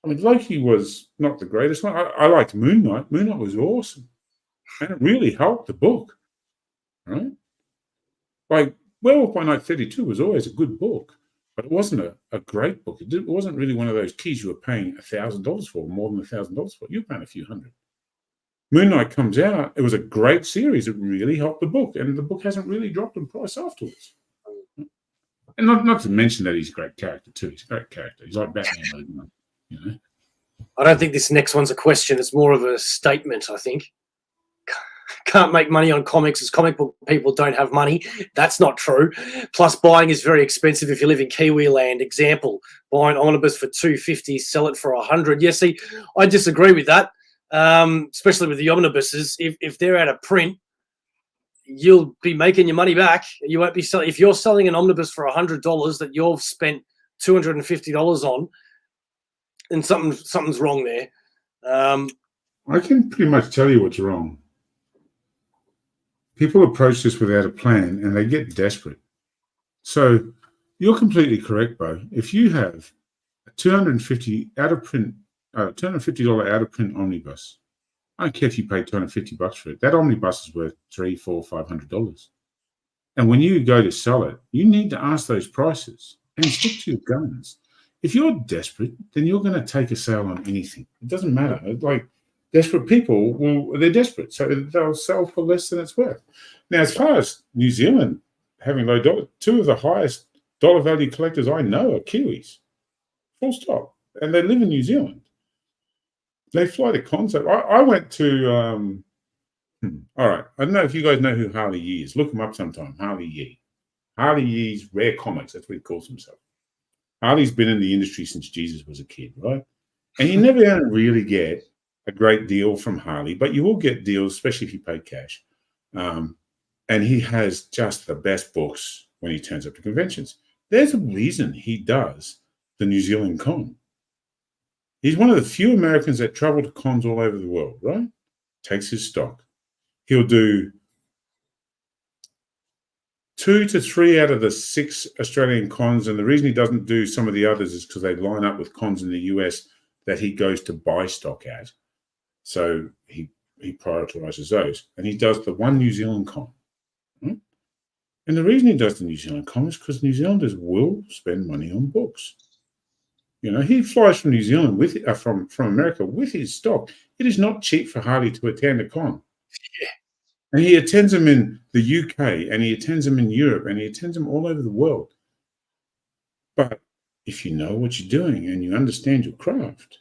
I mean, Loki was not the greatest one. I liked Moon Knight. Moon Knight was awesome, and it really helped the book. Right? Like Werewolf by Night 32 was always a good book, but it wasn't a great book. It wasn't really one of those keys you were paying $1,000 for, more than $1,000 for. You were paying a few hundred. Moon Knight comes out. It was a great series. It really helped the book, and the book hasn't really dropped in price afterwards. And not to mention that he's a great character too. He's a great character. He's like Batman, you know. I don't think this next one's a question. It's more of a statement, I think. Can't make money on comics as comic book people don't have money. That's not true. Plus, buying is very expensive if you live in Kiwi land. Example, buy an omnibus for $250, sell it for $100. Yeah, see, I disagree with that, especially with the omnibuses. If they're out of print, you'll be making your money back. You won't be selling. If you're selling an omnibus for $100 that you've spent $250 on, then something's wrong there. I can pretty much tell you what's wrong. People approach this without a plan and they get desperate. So you're completely correct, Bo. If you have a $250 out of print omnibus, I don't care if you pay $250 for it. That omnibus is worth $300, $400, $500. And when you go to sell it, you need to ask those prices and stick to your guns. If you're desperate, then you're going to take a sale on anything. It doesn't matter. Like, desperate people, they're desperate, so they'll sell for less than it's worth. Now, as far as New Zealand having low dollar, two of the highest dollar value collectors I know are Kiwis, full stop, and they live in New Zealand. They fly to cons. I went to, all right, I don't know if you guys know who Harley Yee is. Look him up sometime, Harley Yee. Harley Yee's Rare Comics, that's what he calls himself. Harley's been in the industry since Jesus was a kid, right? And you never really get a great deal from Harley, but you will get deals, especially if you pay cash. And he has just the best books when he turns up to conventions. There's a reason he does the New Zealand con. He's one of the few Americans that travel to cons all over the world, right? Takes his stock. He'll do 2 to 3 out of the 6 Australian cons, and the reason he doesn't do some of the others is because they line up with cons in the US that he goes to buy stock at. So he prioritizes those, and he does the one New Zealand con. Right? And the reason he does the New Zealand con is because New Zealanders will spend money on books. You know, he flies from New Zealand with from America with his stock. It is not cheap for Harley to attend a con. Yeah. And he attends them in the UK, and he attends them in Europe, and he attends them all over the world. But if you know what you're doing and you understand your craft,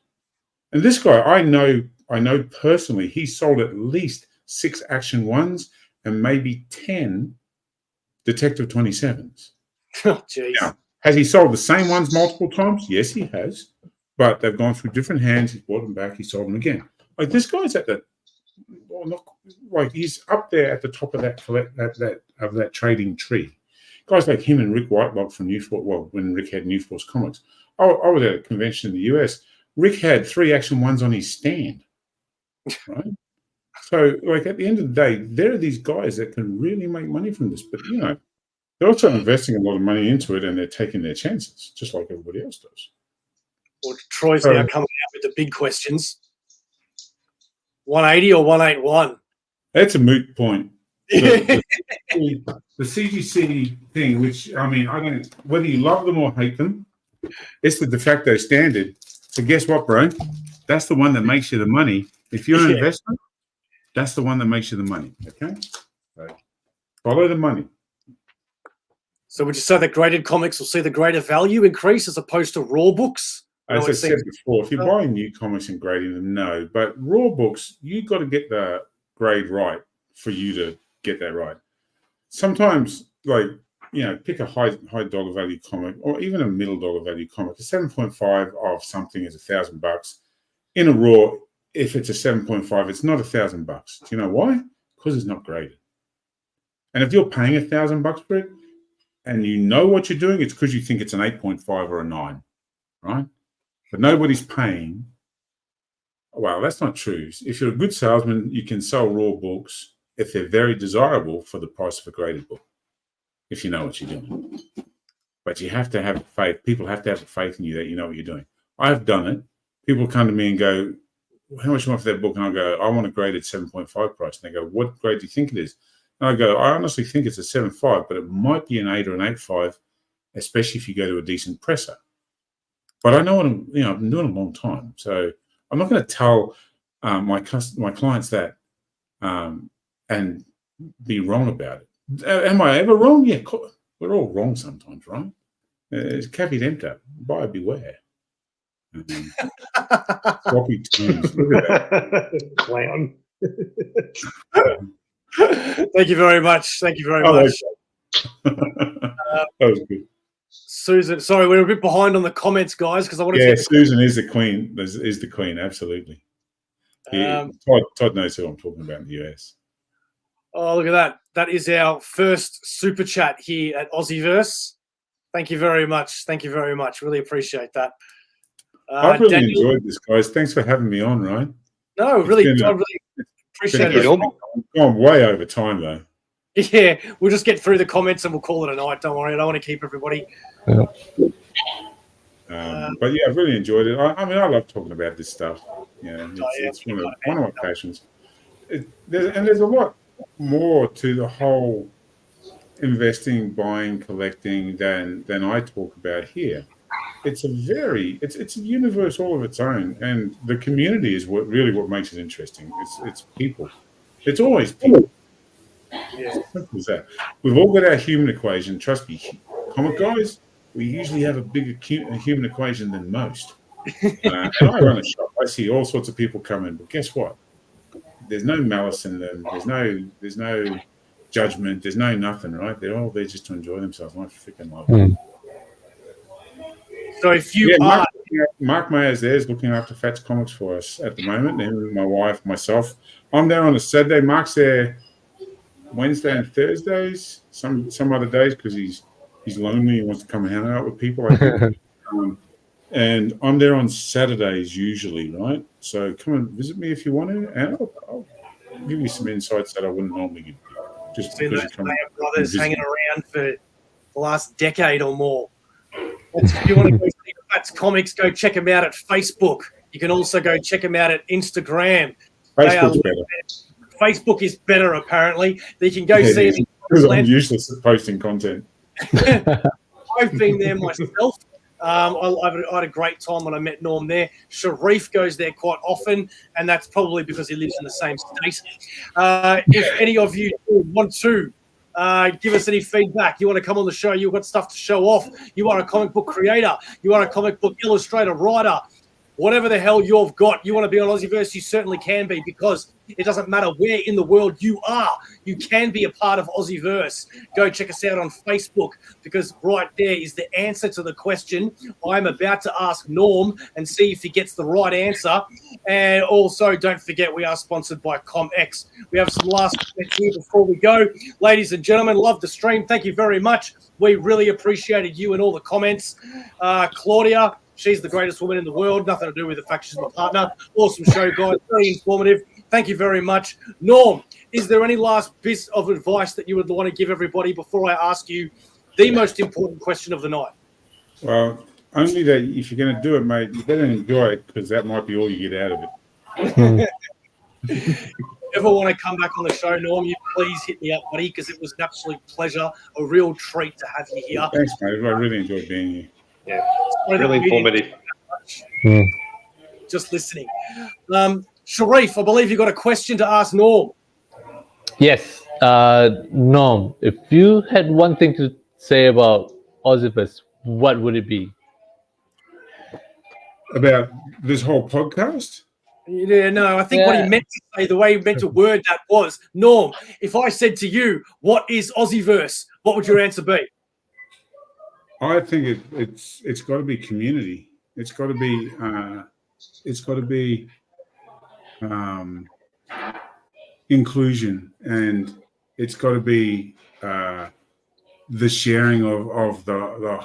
and this guy, I know personally, he sold at least 6 Action 1s and maybe 10 Detective 27s. Oh, jeez. Now, has he sold the same ones multiple times? Yes, he has. But they've gone through different hands. He's bought them back. He sold them again. Like, this guy's at the, well, not like, he's up there at the top of that trading tree. Guys like him and Rick Whitelock from New Force, well, when Rick had New Force Comics. I was at a convention in the US. Rick had 3 Action 1s on his stand. Right? So, like, at the end of the day, there are these guys that can really make money from this. But, you know, They're also investing a lot of money into it, and they're taking their chances, just like everybody else does. Well, Troy's now coming out with the big questions. 180 or 181? That's a moot point. The CGC thing, which, I mean, I don't, whether you love them or hate them, it's the de facto standard. So guess what, bro? That's the one that makes you the money. If you're an investor, that's the one that makes you the money. Okay? So follow the money. So would you say that graded comics will see the greater value increase as opposed to raw books? As I said before, if you're buying new comics and grading them, no. But raw books, you've got to get the grade right for you to get that right. Sometimes, like, you know, pick a high dollar value comic or even a middle dollar value comic. A 7.5 of something is $1,000. In a raw, if it's a 7.5, it's not $1,000. Do you know why? Because it's not graded. And if you're paying $1,000 for it and you know what you're doing, it's because you think it's an 8.5 or a 9, right? But nobody's paying. Well, that's not true. If you're a good salesman, you can sell raw books if they're very desirable for the price of a graded book, if you know what you're doing. But you have to have faith. People have to have faith in you that you know what you're doing. I've done it. People come to me and go, how much you want for that book? And I go, I want a graded 7.5 price. And they go, what grade do you think it is? And I go, I honestly think it's a 7.5, but it might be an 8 or an 8.5, especially if you go to a decent presser. But I know what I've been doing a long time. So I'm not going to tell my clients that and be wrong about it. Am I ever wrong? Yeah, we're all wrong sometimes, right? It's caveat emptor. Buyer beware. Sloppy tones. Look at that. Clown. Thank you very much. Thank you very much. That was good. Susan, sorry, we're a bit behind on the comments, guys, because I want to. Yeah, Susan is the queen. Is the queen? Absolutely. Todd knows who I'm talking about in the US. Oh, look at that! That is our first super chat here at AussieVerse. Thank you very much. Thank you very much. Really appreciate that. I've really enjoyed this, guys. Thanks for having me on, Ryan. No, I really appreciate it. I've gone way over time, though. Yeah, we'll just get through the comments and we'll call it a night. Don't worry. I don't want to keep everybody. But yeah, I've really enjoyed it. I mean, I love talking about this stuff. Yeah, it's one of my passions. There's a lot more to the whole investing, buying, collecting than I talk about here. It's a universe all of its own, and the community is what makes it interesting. It's people. It's always people. Yeah. Simple as that. We've all got our human equation. Trust me, comic guys, we usually have a bigger human equation than most. And I run a shop. I see all sorts of people come in, but guess what? There's no malice in them. There's no judgment. There's no nothing, right? They're all there just to enjoy themselves. I freaking love it. So if you are... Mark Mayer's there is looking after Fats Comics for us at the moment, and my wife, myself. I'm there on a Saturday. Mark's there Wednesday and Thursdays, some other days because he's lonely. He wants to come and hang out with people. I think. And I'm there on Saturdays usually, right? So come and visit me if you want to, and I'll give you some insights that I wouldn't normally give you. Just because you come brothers hanging around for the last decade or more. If you want to go see Fats Comics, go check them out at Facebook. You can also go check them out at Instagram. Facebook's better. Facebook is better, apparently. You can go see them. Because I'm useless at posting content. I've been there myself. I had a great time when I met Norm there. Sharif goes there quite often, and that's probably because he lives in the same state. If any of you want to give us any feedback, you want to come on the show, you've got stuff to show off, you are a comic book creator, you are a comic book illustrator, writer, whatever the hell you've got, you want to be on AussieVerse, you certainly can be, because it doesn't matter where in the world you are, you can be a part of AussieVerse. Go check us out on Facebook, because right there is the answer to the question I'm about to ask Norm and see if he gets the right answer. And also, don't forget, we are sponsored by ComX. We have some last comments here before we go. Ladies and gentlemen, love the stream. Thank you very much. We really appreciated you and all the comments. Claudia, she's the greatest woman in the world. Nothing to do with the fact she's my partner. Awesome show, guys. Very informative. Thank you very much. Norm, is there any last bits of advice that you would want to give everybody before I ask you the most important question of the night? Well, only that if you're going to do it, mate, you better enjoy it because that might be all you get out of it. Ever want to come back on the show, Norm, you please hit me up, buddy, because it was an absolute pleasure, a real treat to have you here. Thanks, mate. I really enjoyed being here. Yeah, Sorry that really we didn't informative. do that much. Just listening. Sharif, I believe you got a question to ask Norm. Yes, Norm, if you had one thing to say about AussieVerse, what would it be? About this whole podcast? Yeah, no, I think what he meant to say, the way he meant to word that was, Norm, if I said to you, what is AussieVerse, what would your answer be? I think it's got to be community. It's got to be inclusion, and it's got to be the sharing of the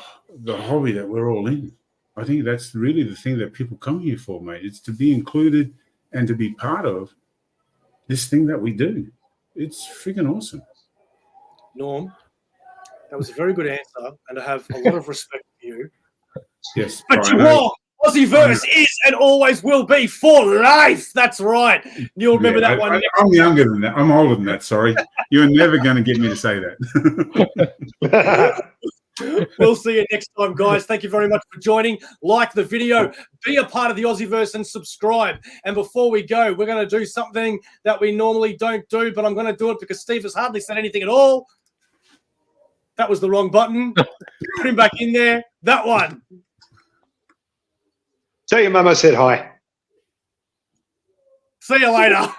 hobby that we're all in. I think that's really the thing that people come here for, mate. It's to be included and to be part of this thing that we do. It's freaking awesome. Norm, that was a very good answer, and I have a lot of respect for you. Yes. But you are, AussieVerse is and always will be for life. That's right. You'll remember that one. I'm younger than that. I'm older than that, sorry. You're never going to get me to say that. We'll see you next time, guys. Thank you very much for joining. Like the video, be a part of the AussieVerse, and subscribe. And before we go, we're going to do something that we normally don't do, but I'm going to do it because Steve has hardly said anything at all. That was the wrong button. Put him back in there. That one. Tell your mama I said hi. See you later.